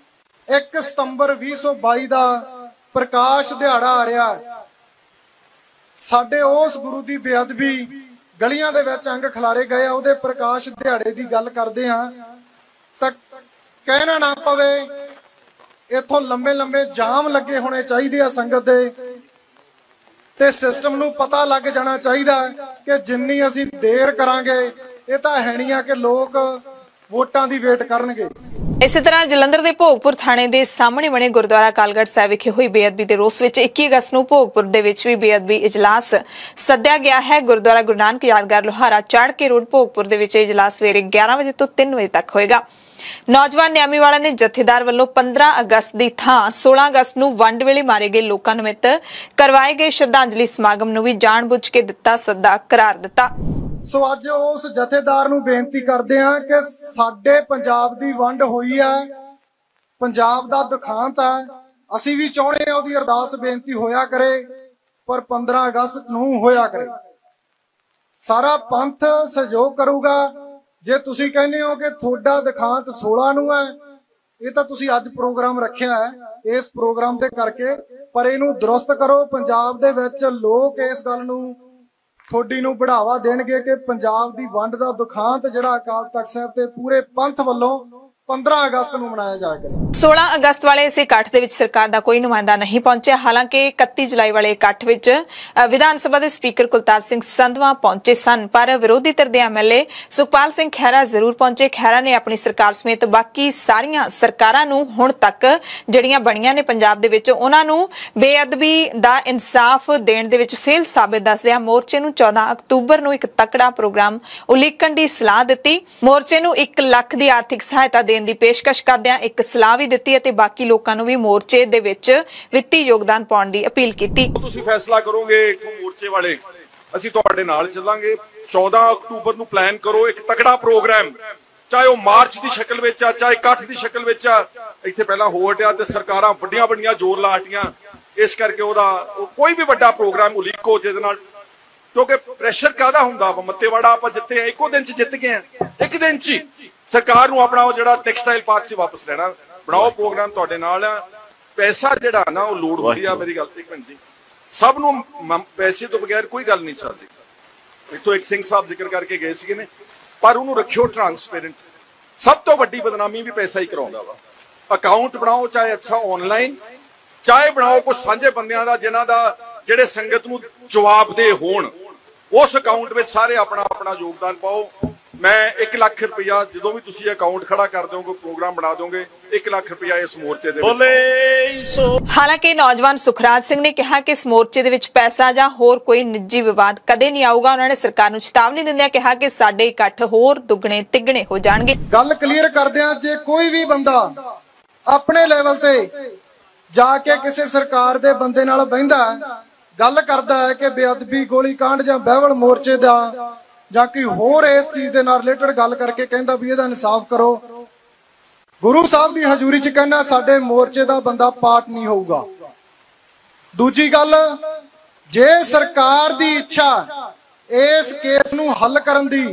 1 ਸਤੰਬਰ 2022 ਦਾ ਪ੍ਰਕਾਸ਼ ਦਿਹਾੜਾ ਆ ਰਿਹਾ। ਸਾਡੇ ਉਸ ਗੁਰੂ ਦੀ ਬੇਅਦਬੀ ਗਲੀਆਂ ਦੇ ਵਿੱਚ ਅੰਗ ਖਿਲਾਰੇ ਗਏ ਆ, ਉਹਦੇ ਪ੍ਰਕਾਸ਼ ਦਿਹਾੜੇ ਦੀ ਗੱਲ ਕਰਦੇ ਹਾਂ ਤਾਂ ਕਹਿਣਾ ਨਾ ਪਵੇ, ਇੱਥੋਂ ਲੰਬੇ ਜਾਮ ਲੱਗੇ ਹੋਣੇ ਚਾਹੀਦੇ ਆ ਸੰਗਤ ਦੇ, ਤੇ ਸਿਸਟਮ ਨੂੰ ਪਤਾ ਲੱਗ ਜਾਣਾ ਚਾਹੀਦਾ ਕਿ ਜਿੰਨੀ ਅਸੀਂ ਦੇਰ ਕਰਾਂਗੇ ਇਹ ਤਾਂ ਹੈ ਨਹੀਂ ਆ ਕਿ ਲੋਕ ਵੋਟਾਂ ਦੀ ਵੇਟ ਕਰਨਗੇ। ਇਸੇ ਤਰ੍ਹਾਂ ਜਲੰਧਰ ਦੇ ਭੋਗਪੁਰ ਥਾਣੇ ਦੇ ਸਾਹਮਣੇ ਬਣੇ ਗੁਰਦੁਆਰਾ ਕਾਲਗੜ੍ਹ ਸਾਹਿਬ ਵਿਖੇ ਹੋਈ ਬੇਅਦਬੀ ਦੇ ਰੋਸ ਵਿੱਚ 21 ਅਗਸਤ ਨੂੰ ਭੋਗਪੁਰ ਦੇ ਵਿੱਚ ਵੀ ਬੇਅਦਬੀ ਇਜਲਾਸ ਸੱਦਿਆ ਗਿਆ ਹੈ। ਗੁਰਦੁਆਰਾ ਗੁਰੂ ਨਾਨਕ ਯਾਦਗਾਰ ਲੋਹਾਰਾ ਚਾੜਕੇ ਰੋਡ ਭੋਗਪੁਰ ਦੇ ਵਿੱਚ ਇਜਲਾਸ ਸਵੇਰੇ 11 ਵਜੇ ਤੋਂ 3 ਵਜੇ ਤੱਕ ਹੋਏਗਾ। ਨੌਜਵਾਨ ਨਿਆਮੀਵਾਲਾ ਨੇ ਜਥੇਦਾਰ ਵੱਲੋਂ 15 ਅਗਸਤ ਦੀ ਥਾਂ 16 ਅਗਸਤ ਨੂੰ ਵੰਡ ਵੇਲੇ ਮਾਰੇ ਗਏ ਲੋਕਾਂ ਨਿਮਿਤ ਕਰਵਾਏ ਗਏ ਸ਼ਰਧਾਂਜਲੀ ਸਮਾਗਮ ਨੂੰ ਵੀ ਜਾਣਬੁੱਝ ਕੇ ਦਿੱਤਾ ਸੱਦਾ ਕਰਾਰ ਦਿੱਤਾ। ਸੋ ਅੱਜ ਉਸ ਜਥੇਦਾਰ ਨੂੰ ਬੇਨਤੀ ਕਰਦੇ ਹਾਂ ਕਿ ਸਾਡੇ ਪੰਜਾਬ ਦੀ ਵੰਡ ਹੋਈ ਹੈ, ਪੰਜਾਬ ਦਾ ਦੁਖਾਂਤ ਹੈ, ਅਸੀਂ ਵੀ ਚਾਹੁੰਦੇ ਹਾਂ ਉਹਦੀ ਅਰਦਾਸ ਬੇਨਤੀ ਹੋਇਆ ਕਰੇ, ਪਰ 15 ਅਗਸਤ ਨੂੰ ਹੋਇਆ ਕਰੇ। ਸਾਰਾ ਪੰਥ ਸਹਿਯੋਗ ਕਰੂਗਾ। ਜੇ ਤੁਸੀਂ ਕਹਿੰਦੇ ਹੋ ਕਿ ਤੁਹਾਡਾ ਦਿਖਾਂਤ 16 ਨੂੰ ਹੈ, ਇਹ ਤਾਂ ਤੁਸੀਂ ਅੱਜ ਪ੍ਰੋਗਰਾਮ ਰੱਖਿਆ ਹੈ, ਇਸ ਪ੍ਰੋਗਰਾਮ ਦੇ ਕਰਕੇ, ਪਰ ਇਹਨੂੰ ਦਰੁਸਤ ਕਰੋ। ਪੰਜਾਬ ਦੇ ਵਿੱਚ ਲੋਕ ਇਸ ਗੱਲ ਨੂੰ ਤੁਹਾਡੀ ਨੂੰ बढ़ावा देणगे कि पंजाब दी वंड दा दुखांत जिहड़ा अकाल तख्त साहिब ते पूरे पंथ वल्लों 15 अगस्त ਨੂੰ ਮਨਾਇਆ ਜਾ ਕਰੇ। 16 ਅਗਸਤ ਵਾਲੇ ਇਸ ਇਕੱਠ ਦੇ ਵਿੱਚ ਸਰਕਾਰ ਦਾ ਕੋਈ ਨੁਮਾਇੰਦਾ ਨਹੀਂ ਪਹੁੰਚਿਆ। ਹਾਲਾਂਕਿ 31 ਜੁਲਾਈ ਵਾਲੇ ਇਕੱਠ ਵਿੱਚ ਵਿਧਾਨ ਸਭਾ ਦੇ ਸਪੀਕਰ ਕੁਲਤਾਰ ਸਿੰਘ ਸੰਧਵਾ ਪਹੁੰਚੇ ਸਨ, ਪਰ ਵਿਰੋਧੀ ਧਿਰ ਦੇ ਐਮਐਲਏ ਸੁਖਪਾਲ ਸਿੰਘ ਖਹਿਰਾ ਜ਼ਰੂਰ ਪਹੁੰਚੇ। ਖਹਿਰਾ ਨੇ ਆਪਣੀ ਸਰਕਾਰ ਸਮੇਤ ਬਾਕੀ ਸਾਰੀਆਂ ਸਰਕਾਰਾਂ ਨੂੰ ਹੁਣ ਤੱਕ ਜਿਹੜੀਆਂ ਬਣੀਆਂ ਨੇ ਪੰਜਾਬ ਦੇ ਵਿੱਚ, ਉਹਨਾਂ ਨੂੰ ਬੇਅਦਬੀ ਦਾ ਇਨਸਾਫ ਦੇਣ ਦੇ ਵਿੱਚ ਫੇਲ ਸਾਬਿਤ ਦੱਸਦਿਆਂ ਮੋਰਚੇ ਨੂੰ 14 ਅਕਤੂਬਰ ਨੂੰ ਇੱਕ ਤਕੜਾ ਪ੍ਰੋਗਰਾਮ ਉਲੀਕਣ ਦੀ ਸਲਾਹ ਦਿੱਤੀ। ਮੋਰਚੇ ਨੂੰ 1 ਲੱਖ ਦੀ ਆਰਥਿਕ ਸਹਾਇਤਾ ਦੇਣ ਦੀ ਪੇਸ਼ਕਸ਼ ਕਰਦਿਆਂ ਇੱਕ ਸਲਾਹ ਵੀ ਦਿੱਤੀ ਅਤੇ ਬਾਕੀ ਲੋਕਾਂ ਨੂੰ ਵੀ ਮੋਰਚੇ ਦੇ ਵਿੱਚ ਵਿੱਤੀ ਯੋਗਦਾਨ ਪਾਉਣ ਦੀ ਅਪੀਲ ਕੀਤੀ। ਤੁਸੀਂ ਫੈਸਲਾ ਕਰੋਗੇ ਮੋਰਚੇ ਵਾਲੇ, ਅਸੀਂ ਤੁਹਾਡੇ ਨਾਲ ਚੱਲਾਂਗੇ। 14 ਅਕਤੂਬਰ ਨੂੰ ਪਲਾਨ ਕਰੋ ਇੱਕ ਤਕੜਾ ਪ੍ਰੋਗਰਾਮ ਚਾਹੇ ਉਹ ਮਾਰਚ ਦੀ ਸ਼ਕਲ ਵਿੱਚ ਆ, ਚਾਹੇ ਇਕੱਠ ਦੀ ਸ਼ਕਲ ਵਿੱਚ ਆ। ਇੱਥੇ ਪਹਿਲਾਂ ਹੋ ਹਟਿਆ ਤੇ ਸਰਕਾਰਾਂ ਵੱਡੀਆਂ ਵੱਡੀਆਂ ਜ਼ੋਰ ਲਾ ਹਟੀਆਂ। ਇਸ ਕਰਕੇ ਉਹਦਾ ਕੋਈ ਵੀ ਵੱਡਾ ਪ੍ਰੋਗਰਾਮ ਉਲੀਕ ਹੋ ਜਿਹਦੇ ਨਾਲ, ਕਿਉਂਕਿ ਪ੍ਰੈਸ਼ਰ ਕਾਹਦਾ ਹੁੰਦਾ ਵਾ। ਮੱਤੇਵਾੜਾ ਆਪਾਂ ਜਿੱਤੇ ਆ, ਇੱਕੋ ਦਿਨ 'ਚ ਜਿੱਤ ਗਏ ਆ, ਇੱਕ ਦਿਨ 'ਚ ਹੀ। ਸਰਕਾਰ ਨੂੰ ਆਪਣਾ ਉਹ ਜਿਹੜਾ ਟੈਕਸਟਾਈਲ ਪਾਰਕ 'ਚ ਵਾਪਸ ਲੈਣਾ। ਬਣਾਓ ਪ੍ਰੋਗਰਾਮ, ਤੁਹਾਡੇ ਨਾਲ ਆ। ਪੈਸਾ ਜਿਹੜਾ ਨਾ ਉਹ ਲੋੜ ਹੁੰਦੀ ਆ। ਮੇਰੀ ਗੱਲ ਇੱਕ ਮਿੰਟ ਜੀ, ਸਭ ਨੂੰ ਪੈਸੇ ਤੋਂ ਬਗੈਰ ਕੋਈ ਗੱਲ ਨਹੀਂ ਚੱਲਦੀ। ਇੱਥੋਂ ਇੱਕ ਸਿੰਘ ਸਾਹਿਬ ਜ਼ਿਕਰ ਕਰਕੇ ਗਏ ਸੀਗੇ ਨੇ, ਪਰ ਉਹਨੂੰ ਰੱਖਿਓ ਟ੍ਰਾਂਸਪੇਰੈਂਟ। ਸਭ ਤੋਂ ਵੱਡੀ ਬਦਨਾਮੀ ਵੀ ਪੈਸਾ ਹੀ ਕਰਾਉਂਦਾ ਵਾ। ਅਕਾਊਂਟ ਬਣਾਓ, ਚਾਹੇ ਅੱਛਾ ਆਨਲਾਈਨ, ਚਾਹੇ ਬਣਾਓ ਕੁਝ ਸਾਂਝੇ ਬੰਦਿਆਂ ਦਾ ਜਿਨ੍ਹਾਂ ਦਾ ਜਿਹੜੇ ਸੰਗਤ ਨੂੰ ਜਵਾਬਦੇਹ ਹੋਣ। ਉਸ ਅਕਾਊਂਟ ਵਿੱਚ ਸਾਰੇ ਆਪਣਾ ਆਪਣਾ ਯੋਗਦਾਨ ਪਾਓ। ਮੈਂ 1 ਲੱਖ ਰੁਪਇਆ ਜਦੋਂ ਵੀ ਤੁਸੀਂ ਅਕਾਊਂਟ ਖੜਾ ਕਰ ਦਿਓਗੇ, ਪ੍ਰੋਗਰਾਮ ਬਣਾ ਦੋਗੇ, 1 ਲੱਖ ਰੁਪਇਆ ਇਸ ਮੋਰਚੇ ਦੇ ਵਿੱਚ। ਹਾਲਾਂਕਿ ਨੌਜਵਾਨ ਸੁਖਰਾਜ ਸਿੰਘ ਨੇ ਕਿਹਾ ਕਿ ਇਸ ਮੋਰਚੇ ਦੇ ਵਿੱਚ ਪੈਸਾ ਜਾਂ ਹੋਰ ਕੋਈ ਨਿੱਜੀ ਵਿਵਾਦ ਕਦੇ ਨਹੀਂ ਆਊਗਾ। ਉਹਨਾਂ ਨੇ ਸਰਕਾਰ ਨੂੰ ਚੇਤਾਵਨੀ ਦਿੰਦਿਆਂ ਕਿਹਾ ਕਿ ਸਾਡੇ ਇਕੱਠ ਹੋਰ ਦੁੱਗਣੇ ਤਿੱਗਣੇ ਹੋ ਜਾਣਗੇ। ਗੱਲ ਕਲੀਅਰ ਕਰਦੇ ਆ, ਜੇ ਕੋਈ ਵੀ ਬੰਦਾ ਆਪਣੇ ਲੈਵਲ ਤੇ ਜਾ ਕੇ ਕਿਸੇ ਸਰਕਾਰ ਦੇ ਬੰਦੇ ਨਾਲ ਬਹਿੰਦਾ, ਗੱਲ ਕਰਦਾ ਹੈ ਕਿ ਬੇਅਦਬੀ, ਗੋਲੀ ਕਾਂਡ ਜਾਂ ਬਹਿਵਲ ਮੋਰਚੇ ਦਾ ਜਾਂ ਕੋਈ ਹੋਰ ਇਸ ਚੀਜ਼ ਦੇ ਨਾਲ ਰਿਲੇਟਡ ਗੱਲ ਕਰਕੇ ਕਹਿੰਦਾ ਵੀ ਇਹਦਾ ਇਨਸਾਫ ਕਰੋ, ਗੁਰੂ ਸਾਹਿਬ ਦੀ ਹਜ਼ੂਰੀ 'ਚ ਕਹਿੰਦਾ ਸਾਡੇ ਮੋਰਚੇ ਦਾ ਬੰਦਾ ਪਾਰਟ ਨਹੀਂ ਹੋਊਗਾ। ਦੂਜੀ ਗੱਲ, ਜੇ ਸਰਕਾਰ ਦੀ ਇੱਛਾ ਇਸ ਕੇਸ ਨੂੰ ਹੱਲ ਕਰਨ ਦੀ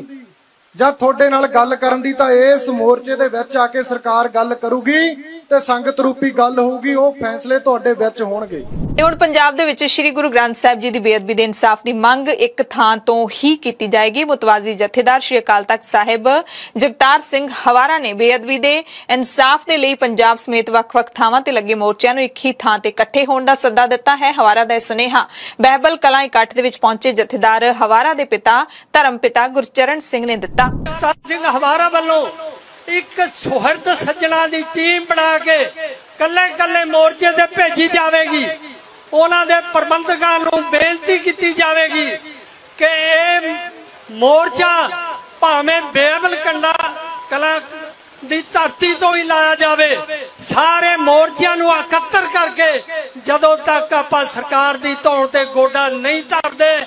ਜਾਂ ਤੁਹਾਡੇ ਨਾਲ ਗੱਲ ਕਰਨ ਦੀ, ਤਾਂ ਇਸ ਮੋਰਚੇ ਦੇ ਵਿੱਚ ਆ ਕੇ ਸਰਕਾਰ ਗੱਲ ਕਰੂਗੀ ਤੇ ਸੰਗਤ ਰੂਪੀ ਗੱਲ ਹੋਊਗੀ। ਉਹ ਫੈਸਲੇ ਤੁਹਾਡੇ ਵਿੱਚ ਹੋਣਗੇ। ਤੇ ਹੁਣ ਪੰਜਾਬ ਦੇ ਵਿੱਚ ਸ੍ਰੀ ਗੁਰੂ ਗ੍ਰੰਥ ਸਾਹਿਬ ਜੀ ਦੀ ਬੇਅਦਬੀ ਦੇ ਇਨਸਾਫ ਦੀ ਮੰਗ ਇੱਕ ਥਾਂ ਤੋਂ ਹੀ ਕੀਤੀ ਜਾਏਗੀ। ਮੁਤਵਾਜ਼ੀ ਜਥੇਦਾਰ ਸ੍ਰੀ ਅਕਾਲ ਤਖਤ ਸਾਹਿਬ ਜਗਤਾਰ ਸਿੰਘ ਹਵਾਰਾ ਨੇ ਬੇਅਦਬੀ ਦੇ ਇਨਸਾਫ ਦੇ ਲਈ ਪੰਜਾਬ ਸਮੇਤ ਵੱਖ-ਵੱਖ ਥਾਵਾਂ ਤੇ ਲੱਗੇ ਮੋਰਚਿਆਂ ਨੂੰ ਇੱਕ ਹੀ ਥਾਂ ਤੇ ਇਕੱਠੇ ਹੋਣ ਦਾ ਸੱਦਾ ਦਿੱਤਾ ਹੈ। ਹਵਾਰਾ ਦਾ ਸੁਨੇਹਾ ਬਹਿਬਲ ਕਲਾਂ ਇਕੱਠ ਦੇ ਵਿੱਚ ਪਹੁੰਚੇ ਜਥੇਦਾਰ ਹਵਾਰਾ ਦੇ ਪਿਤਾ ਧਰਮ ਪਿਤਾ ਗੁਰਚਰਨ ਸਿੰਘ ਨੇ ਦਿੱਤਾ। ਸਿੰਘ ਹਵਾਰਾ ਵੱਲੋਂ ਇੱਕ ਸੁਹਿਰਦ ਸੱਜਣਾ ਦੀ ਟੀਮ ਬਣਾ ਕੇ ਕੱਲੇ-ਕੱਲੇ ਮੋਰਚੇ ਤੇ ਭੇਜੀ ਜਾਵੇਗੀ। ਉਹਨਾਂ ਦੇ ਪ੍ਰਬੰਧਕਾਂ ਨੂੰ ਬੇਨਤੀ ਕੀਤੀ ਜਾਵੇਗੀ ਕਿ ਇਹ ਮੋਰਚਾ ਭਾਵੇਂ ਬੇਅਬਲ ਕਲਾਂ ਦੀ ਧਰਤੀ ਤੋਂ ਹੀ ਲਾਇਆ ਜਾਵੇ। ਸਾਰੇ ਮੋਰਚਿਆਂ ਨੂੰ ਇਕੱਤਰ ਕਰਕੇ ਜਦੋਂ ਤੱਕ ਆਪਾਂ ਸਰਕਾਰ ਦੀ ਧੌਣ ਤੇ ਗੋਡਾ ਨਹੀਂ ਧਰਦੇ,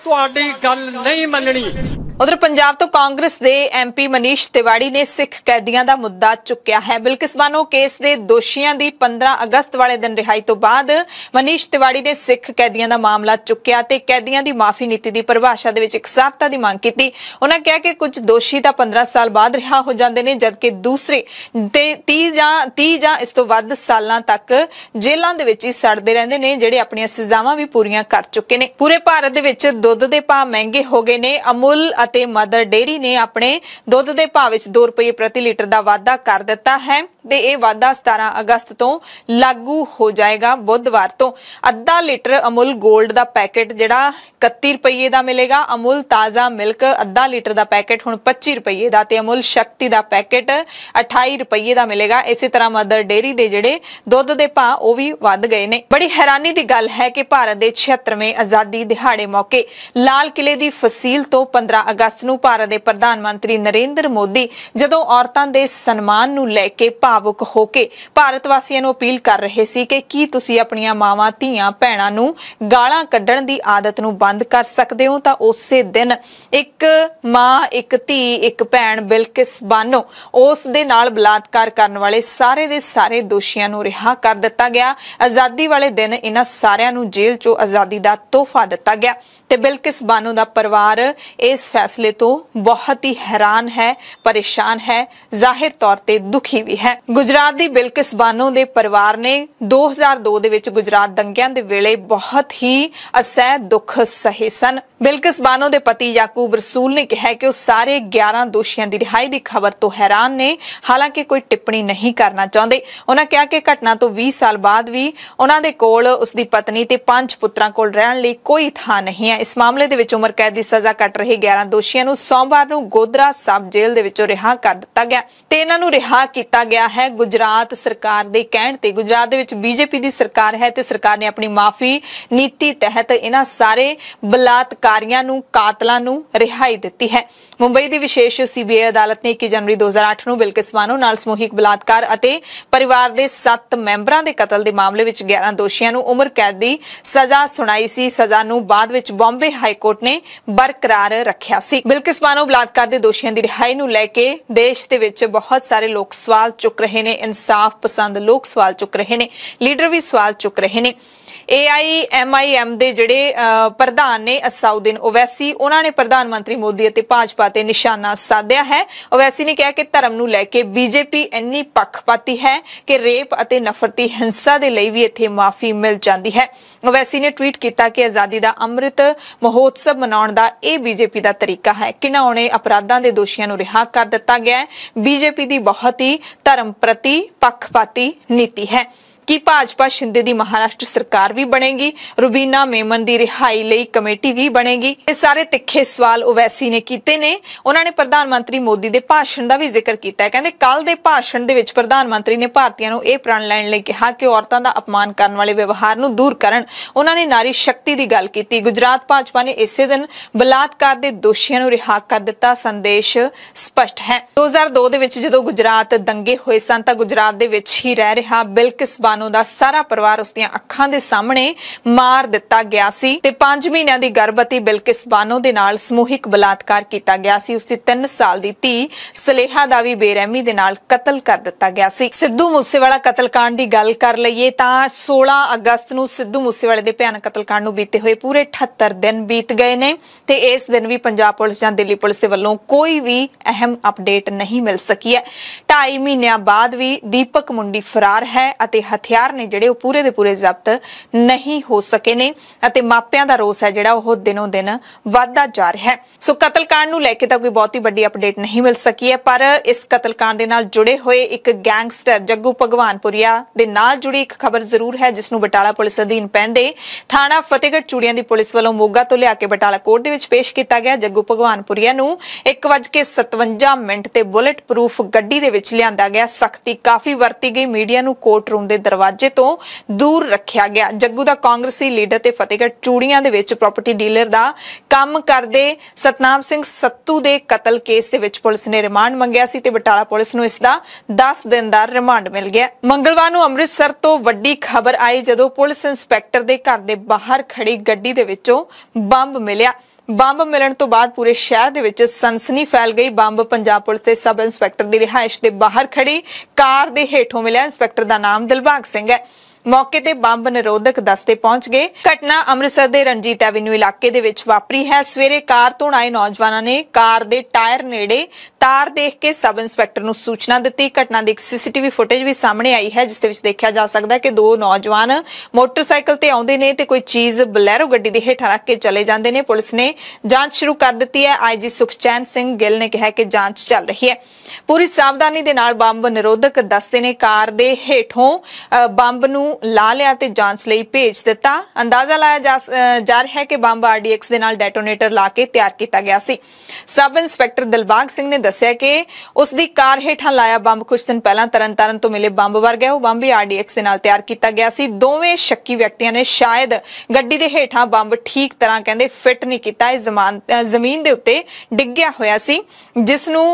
ਤੁਹਾਡੀ ਗੱਲ ਨਹੀਂ ਮੰਨਣੀ। उधर पंजाब तो कांग्रेस दे MP मनीष तिवाड़ी ने सिख कैदियों का मुद्दा चुक्या है। बिल्किस बानो केस के दोषियों की 15 अगस्त वाले दिन रिहाई तो बाद मनीष तिवाड़ी ने सिख कैदियों का मामला चुक्या ते कैदियों की माफी नीति की परिभाषा दे विच इकसारता की मांग की। उन्होंने कहा कि कुछ दोषी तो 15 साल बाद रिहा हो जाते हैं, जबकि दूसरे 30 ਜਾਂ इस तो वध सालां तक जेलों दे विच ही सड़ते रहंदे ने, जिहड़े अपनी सजावां भी पूरीआं कर चुके ने। पूरे भारत दे विच दुध दे भाव महंगे हो गए ने। अमूल ਅਤੇ ਮਦਰ ਡੇਰੀ ਨੇ ਆਪਣੇ ਦੁੱਧ ਦੇ ਭਾਅ ਵਿੱਚ 2 ਰੁਪਏ ਪ੍ਰਤੀ ਲੀਟਰ ਦਾ ਵਾਧਾ ਕਰ ਦਿੱਤਾ ਹੈ ਤੇ ਇਹ ਵਾਧਾ 17 ਅਗਸਤ ਤੋਂ ਲਾਗੂ ਹੋ ਜਾਏਗਾ। ਬੁੱਧਵਾਰ ਤੋਂ ਅੱਧਾ ਲੀਟਰ ਅਮੁਲ ਗੋਲਡ ਦਾ ਪੈਕੇਟ ਜਿਹੜਾ 31 ਰੁਪਏ ਦਾ ਮਿਲੇਗਾ। ਅਮੁਲ ਤਾਜ਼ਾ ਮਿਲਕ ਅੱਧਾ ਲੀਟਰ ਦਾ ਪੈਕੇਟ ਹੁਣ 25 ਰੁਪਏ ਦਾ ਤੇ ਅਮੁਲ ਸ਼ਕਤੀ ਦਾ ਪੈਕੇਟ 28 ਰੁਪਏ ਦਾ ਮਿਲੇਗਾ। ਇਸੇ ਤਰ੍ਹਾਂ ਮਦਰ ਡੇਰੀ ਦੇ ਜਿਹੜੇ ਦੁੱਧ ਦੇ ਭਾਅ ਉਹ ਵੀ ਵੱਧ ਗਏ ਨੇ। ਬੜੀ ਹੈਰਾਨੀ ਦੀ ਗੱਲ ਹੈ ਕਿ ਭਾਰਤ ਦੇ 76ਵੇਂ ਆਜ਼ਾਦੀ ਦਿਹਾੜੇ ਮੌਕੇ ਲਾਲ ਕਿਲੇ ਦੀ ਫਸੀਲ ਤੋਂ 15 ਅਗਸਤ ਨੂੰ ਭਾਰਤ ਦੇ ਪ੍ਰਧਾਨ ਮੰਤਰੀ ਨਰਿੰਦਰ ਮੋਦੀ ਜਦੋਂ ਔਰਤਾਂ ਦੇ ਸਨਮਾਨ ਨੂੰ ਲੈ ਕੇ ਭਾਵੁਕ ਹੋ ਕੇ ਭਾਰਤ ਵਾਸੀਆਂ ਨੂੰ ਅਪੀਲ ਕਰ ਰਹੇ ਸੀ ਕਿ ਕੀ ਤੁਸੀਂ ਆਪਣੀਆਂ ਮਾਵਾਂ ਧੀਆਂ ਭੈਣਾਂ ਨੂੰ ਗਾਲਾਂ ਕੱਢਣ ਦੀ ਆਦਤ ਨੂੰ ਬੰਦ ਕਰ ਸਕਦੇ ਹੋ, ਤਾਂ ਉਸੇ ਦਿਨ ਇੱਕ ਮਾਂ, ਇੱਕ ਧੀ, ਇੱਕ ਭੈਣ ਬਿਲਕਿਸ ਬਾਨੋ ਉਸ ਦੇ ਨਾਲ ਬਲਾਤਕਾਰ ਕਰਨ ਵਾਲੇ ਸਾਰੇ ਦੇ ਸਾਰੇ ਦੋਸ਼ੀਆਂ ਨੂੰ ਰਿਹਾ ਕਰ ਦਿੱਤਾ ਗਿਆ। ਆਜ਼ਾਦੀ ਵਾਲੇ ਦਿਨ ਇਹਨਾਂ ਸਾਰਿਆਂ ਨੂੰ ਜੇਲ੍ਹ ਚੋਂ ਆਜ਼ਾਦੀ ਦਾ ਤੋਹਫਾ ਦਿੱਤਾ ਗਿਆ ਤੇ ਬਿਲਕਿਸ ਬਾਨੋ ਦਾ ਪਰਿਵਾਰ ਇਸ फैसले तो बहुत ही हैरान है, परेशान है, जाहिर तौर ते दुखी भी है। गुजरात दी बिल्किस बानो दे परिवार ने 2002 दे विच गुजरात दंगियां दे वेले बहुत ही असह दुख सहे सन। बिल्किस बानो दे पति याकूब रसूल ने कहा कि वो सारे 11 दोषियों की रिहाई की खबर तो हैरान ने, हालांकि कोई टिप्पणी नहीं करना चाहते। उन्होंने कहा कि घटना तो 20 साल बाद भी उन्होंने कोल उसकी पत्नी ते 5 पुत्रां कोल रहण लई कोई थां नहीं है। इस मामले दे विच उम्र कैद की सजा कट रहे 11 ਦੋਸ਼ੀਆਂ ਨੂੰ ਸੋਮਵਾਰ ਨੂੰ ਗੋਧਰਾ ਸਬ ਜੇਲ੍ਹ ਦੇ ਵਿੱਚੋਂ ਰਿਹਾ ਕਰ ਦਿੱਤਾ ਗਿਆ ਤੇ ਇਹਨਾਂ ਨੂੰ ਰਿਹਾ ਕੀਤਾ ਗਿਆ ਹੈ ਗੁਜਰਾਤ ਸਰਕਾਰ ਦੇ ਕਹਿਣ ਤੇ। ਗੁਜਰਾਤ ਦੇ ਵਿੱਚ ਬੀਜੇਪੀ ਦੀ ਸਰਕਾਰ ਹੈ ਤੇ ਸਰਕਾਰ ਨੇ ਆਪਣੀ ਮਾਫੀ ਨੀਤੀ ਤਹਿਤ ਇਹਨਾਂ ਸਾਰੇ ਬਲਾਤਕਾਰੀਆਂ ਨੂੰ, ਕਾਤਲਾਂ ਨੂੰ ਰਿਹਾਈ ਦਿੱਤੀ ਹੈ। ਮੁੰਬਈ ਦੀ ਵਿਸ਼ੇਸ਼ ਸੀਬੀਆਈ ਅਦਾਲਤ ਨੇ 21 ਜਨਵਰੀ 2008 ਨੂੰ ਬਿਲਕਿਸ ਬਾਨੋ ਨਾਲ ਸਮੂਹਿਕ ਬਲਾਤਕਾਰ ਅਤੇ ਪਰਿਵਾਰ ਦੇ 7 ਮੈਂਬਰਾਂ ਦੇ ਕਤਲ ਦੇ ਮਾਮਲੇ ਵਿੱਚ 11 ਦੋਸ਼ੀਆਂ ਨੂੰ ਉਮਰ ਕੈਦ ਦੀ ਸਜ਼ਾ ਸੁਣਾਈ ਸੀ। ਸਜ਼ਾ ਨੂੰ ਬਾਅਦ ਵਿੱਚ बॉम्बे हाईकोर्ट ने बरकरार रखिया सी। बिल्किस बानो बलात्कार के दोषियों की रिहाई नूं लैके देश दे विच बहुत सारे लोग सवाल चुक रहे ने, इंसाफ पसंद लोग सवाल चुक रहे ने, लीडर भी सवाल चुक रहे ने। AIMIM ਦੇ ਜਿਹੜੇ ਪ੍ਰਧਾਨ ਨੇ ਅਸਾਉਦੀਨ ਓਵੈਸੀ, ਉਹਨਾਂ ਨੇ ਪ੍ਰਧਾਨ ਮੰਤਰੀ ਮੋਦੀ ਅਤੇ ਭਾਜਪਾ ਤੇ ਨਿਸ਼ਾਨਾ ਸਾਧਿਆ ਹੈ। ਓਵੈਸੀ ਨੇ ਕਿਹਾ ਕਿ ਧਰਮ ਨੂੰ ਲੈ ਕੇ ਬੀਜੇਪੀ ਇੰਨੀ ਪੱਖਪਾਤੀ ਹੈ ਕਿ ਰੇਪ ਅਤੇ ਨਫ਼ਰਤੀ ਹਿੰਸਾ ਦੇ ਲਈ ਵੀ ਇੱਥੇ ਮਾਫੀ ਮਿਲ ਜਾਂਦੀ ਹੈ। ਓਵੈਸੀ ਨੇ ਟਵੀਟ ਕੀਤਾ ਕਿ ਆਜ਼ਾਦੀ ਦਾ ਅੰਮ੍ਰਿਤ ਮਹੋਤਸਵ ਮਨਾਉਣ ਦਾ ਇਹ ਬੀਜੇਪੀ ਦਾ ਤਰੀਕਾ ਹੈ। ਘਿਨਾਉਣੇ ਅਪਰਾਧਾਂ ਦੇ ਦੋਸ਼ੀਆਂ ਨੂੰ ਰਿਹਾ ਕਰ ਦਿੱਤਾ ਗਿਆ ਹੈ। ਬੀਜੇਪੀ ਦੀ ਬਹੁਤ ਹੀ ਧਰਮ ਪ੍ਰਤੀ ਪੱਖਪਾਤੀ ਨੀਤੀ ਹੈ। कि भाजपा शिंदे दी महाराष्ट्र सरकार भी बनेगी, रुबीना मेमन दी रिहाई लई कमेटी भी बनेगी। ये सारे तिखे सवाल ओवैसी ने कीते ने। उन्होंने प्रधानमंत्री मोदी दे भाषण दा भी जिक्र कीता है। कहंदे कल दे भाषण दे विच प्रधानमंत्री ने भारतीयां नूं इह प्रण लैण लई कहा कि औरतां दा अपमान करन वाले व्यवहार नूं दूर करन। उन्होंने नारी शक्ति दी गल कीती। गुजरात भाजपा ने इसे दिन बलात्कार दे दोषियां नूं रिहा कर दिता। संदेश स्पष्ट है। 2002 दे विच जदों गुजरात दंगे होए सन तां गुजरात दे विच ही रह रहा बिल्किस ਦਾ ਸਾਰਾ ਪਰਿਵਾਰ ਉਸ ਦੀਆਂ ਅੱਖਾਂ ਦੇ ਸਾਹਮਣੇ ਮਾਰ ਦਿੱਤਾ ਗਿਆ ਸੀ ਤੇ 5 ਮਹੀਨਿਆਂ ਦੀ ਗਰਭਵਤੀ ਬਿਲਕਿਸ ਬਾਨੋ ਦੇ ਨਾਲ ਸਮੂਹਿਕ ਬਲਾਤਕਾਰ ਕੀਤਾ ਗਿਆ ਸੀ। ਉਸ ਦੀ 3 ਸਾਲ ਦੀ ਧੀ ਸਲੇਹਾ ਦਾ ਵੀ ਬੇਰਹਿਮੀ ਦੇ ਨਾਲ ਕਤਲ ਕਰ ਦਿੱਤਾ ਗਿਆ ਸੀ। ਸਿੱਧੂ ਮੂਸੇਵਾਲਾ ਕਤਲकांड ਦੀ ਗੱਲ ਕਰ ਲਈਏ ਤਾਂ 16 ਅਗਸਤ ਨੂੰ ਸਿੱਧੂ ਮੂਸੇਵਾਲੇ ਦੇ ਭਿਆਨਕ ਕਤਲकांड ਨੂੰ ਬੀਤੇ ਹੋਏ ਪੂਰੇ 78 ਦਿਨ ਬੀਤ ਗਏ ਨੇ ਤੇ ਇਸ ਦਿਨ ਵੀ ਪੰਜਾਬ ਪੁਲਿਸ ਜਾਂ ਦਿੱਲੀ ਪੁਲਿਸ ਦੇ ਵੱਲੋਂ ਕੋਈ ਵੀ ਅਹਿਮ ਅਪਡੇਟ ਨਹੀਂ ਮਿਲ ਸਕੀ ਹੈ। 2.5 ਮਹੀਨਿਆਂ ਬਾਅਦ ਵੀ ਦੀਪਕ ਮੁੰਡੀ ਫਰਾਰ ਹੈ ਅਤੇ ਹਥਿਆਰ ਨੇ ਜਿਹੜੇ ਉਹ ਪੂਰੇ ਦੇ ਪੂਰੇ ਜ਼ਬਤ ਨਹੀਂ ਹੋ ਸਕੇ ਨੇ ਅਤੇ ਮਾਪਿਆਂ ਦਾ ਰੋਸ ਹੈ ਜਿਹੜਾ ਉਹ ਦਿਨੋਂ ਦਿਨ ਵਧਦਾ ਜਾ ਰਿਹਾ ਹੈ। ਸੋ ਕਤਲकांड ਨੂੰ ਲੈ ਕੇ ਤਾਂ ਕੋਈ ਬਹੁਤੀ ਵੱਡੀ ਅਪਡੇਟ ਨਹੀਂ ਮਿਲ ਸਕੀ ਹੈ, ਪਰ ਇਸ ਕਤਲकांड ਦੇ ਨਾਲ ਜੁੜੇ ਹੋਏ ਇੱਕ ਗੈਂਗਸਟਰ ਜੱਗੂ ਭਗਵਾਨਪੁਰੀਆ ਦੇ ਨਾਲ ਜੁੜੀ ਇੱਕ ਖਬਰ ਜ਼ਰੂਰ ਹੈ ਜਿਸ ਨੂੰ ਬਟਾਲਾ ਪੁਲਿਸ ਅਧੀਨ ਪੈਂਦੇ ਥਾਣਾ ਫਤਿਹਗੜ੍ਹ ਚੂੜੀਆਂ ਦੀ ਪੁਲਿਸ ਵੱਲੋਂ ਮੋਗਾ ਤੋਂ ਲਿਆ ਕੇ ਬਟਾਲਾ ਕੋਰਟ ਦੇ ਵਿੱਚ ਪੇਸ਼ ਕੀਤਾ ਗਿਆ। ਜੱਗੂ ਭਗਵਾਨਪੁਰੀਆ ਨੂੰ 1:57 ਤੇ ਬੁਲੇਟ ਪ੍ਰੂਫ ਗੱਡੀ ਦੇ ਵਿੱਚ ਲਿਆਂਦਾ ਗਿਆ। ਸਖਤੀ ਕਾਫੀ ਵਰਤੀ ਗਈ। ਮੀਡੀਆ ਨੂੰ ਕੋਰਟ ਰੂਮ ਦੇ ਦਰਵਾਜ਼ੇ ਤੋਂ दूर रखिया गया। जग्गू दा कांग्रेसी लीडर ते फतेहगढ़ चूड़ियां दे विच प्रॉपर्टी डीलर दा काम करदे सतनाम सिंह सत्तू दे कतल केस दे विच पुलिस ने रिमांड मंगिया सी ते बटाला पुलिस नूं इसदा 10 दिन दा रिमांड मिल गया। मंगलवार नूं अमृतसर तो वड्डी खबर आई जदों पुलिस इंस्पैक्टर दे घर दे बाहर खड़ी गड्डी दे विचों बंब मिलिया। ਬੰਬ ਮਿਲਣ ਤੋਂ ਬਾਅਦ ਪੂਰੇ ਸ਼ਹਿਰ ਦੇ ਵਿੱਚ ਸਨਸਨੀ ਫੈਲ ਗਈ। ਬੰਬ ਪੰਜਾਬ ਪੁਲਿਸ ਦੇ ਸਬ ਇੰਸਪੈਕਟਰ ਦੀ ਰਿਹਾਇਸ਼ ਦੇ ਬਾਹਰ ਖੜੀ ਕਾਰ ਦੇ ਹੇਠੋਂ ਮਿਲਿਆ। ਇੰਸਪੈਕਟਰ ਦਾ ਨਾਮ ਦਿਲਬਾਗ ਸਿੰਘ ਹੈ। मौके ते बंब निरोधक दस्ते पहुंच गए। घटना अमृतसर दे रंजीत एवेन्यू इलाके दे विच वापरी है। सवेरे कार धोण आए नौजवानों ने कार दे टायर नेड़े तार देख के सब इंस्पैक्टर नूं सूचना दित्ती। घटना दी सीसीटीवी फुटेज भी सामने आई है जिस दे विच देखिया जा सकदा है कि 2 नौजवान मोटरसाइकिल ते आउंदे ने ते कोई चीज बलैरो गड्डी दे हेठां रख के चले जांदे ने। पुलिस ने जांच शुरू कर दित्ती है। आईजी सुखचैन सिंह गिल ने कहा कि जांच चल रही है। पूरी सावधानी दे नाल बंब निरोधक दस्ते ने कार दे हेठों बंब नूं ला लिया ते जांच लई भेज दिता। अंदाजा लाया जा रहा है कि बंब RDX दे नाल डेटोनेटर ला के तैयार किया गया सी। सब इंस्पैक्टर दिलबाग सिंह ने दस्सिया कि उसदी कार हेठां लाया बंब कुछ दिन पहला तरनतारन तो मिले बंब वर्गा वो बंब भी RDX दे नाल तैयार किया गया सी। दोवें शक्की व्यक्तियों ने शायद गड्डी दे हेठां बंब ठीक तरह कहंदे फिट नहीं कीता। जमीन दे उत्ते डिग्गिया होया सी जिस नूं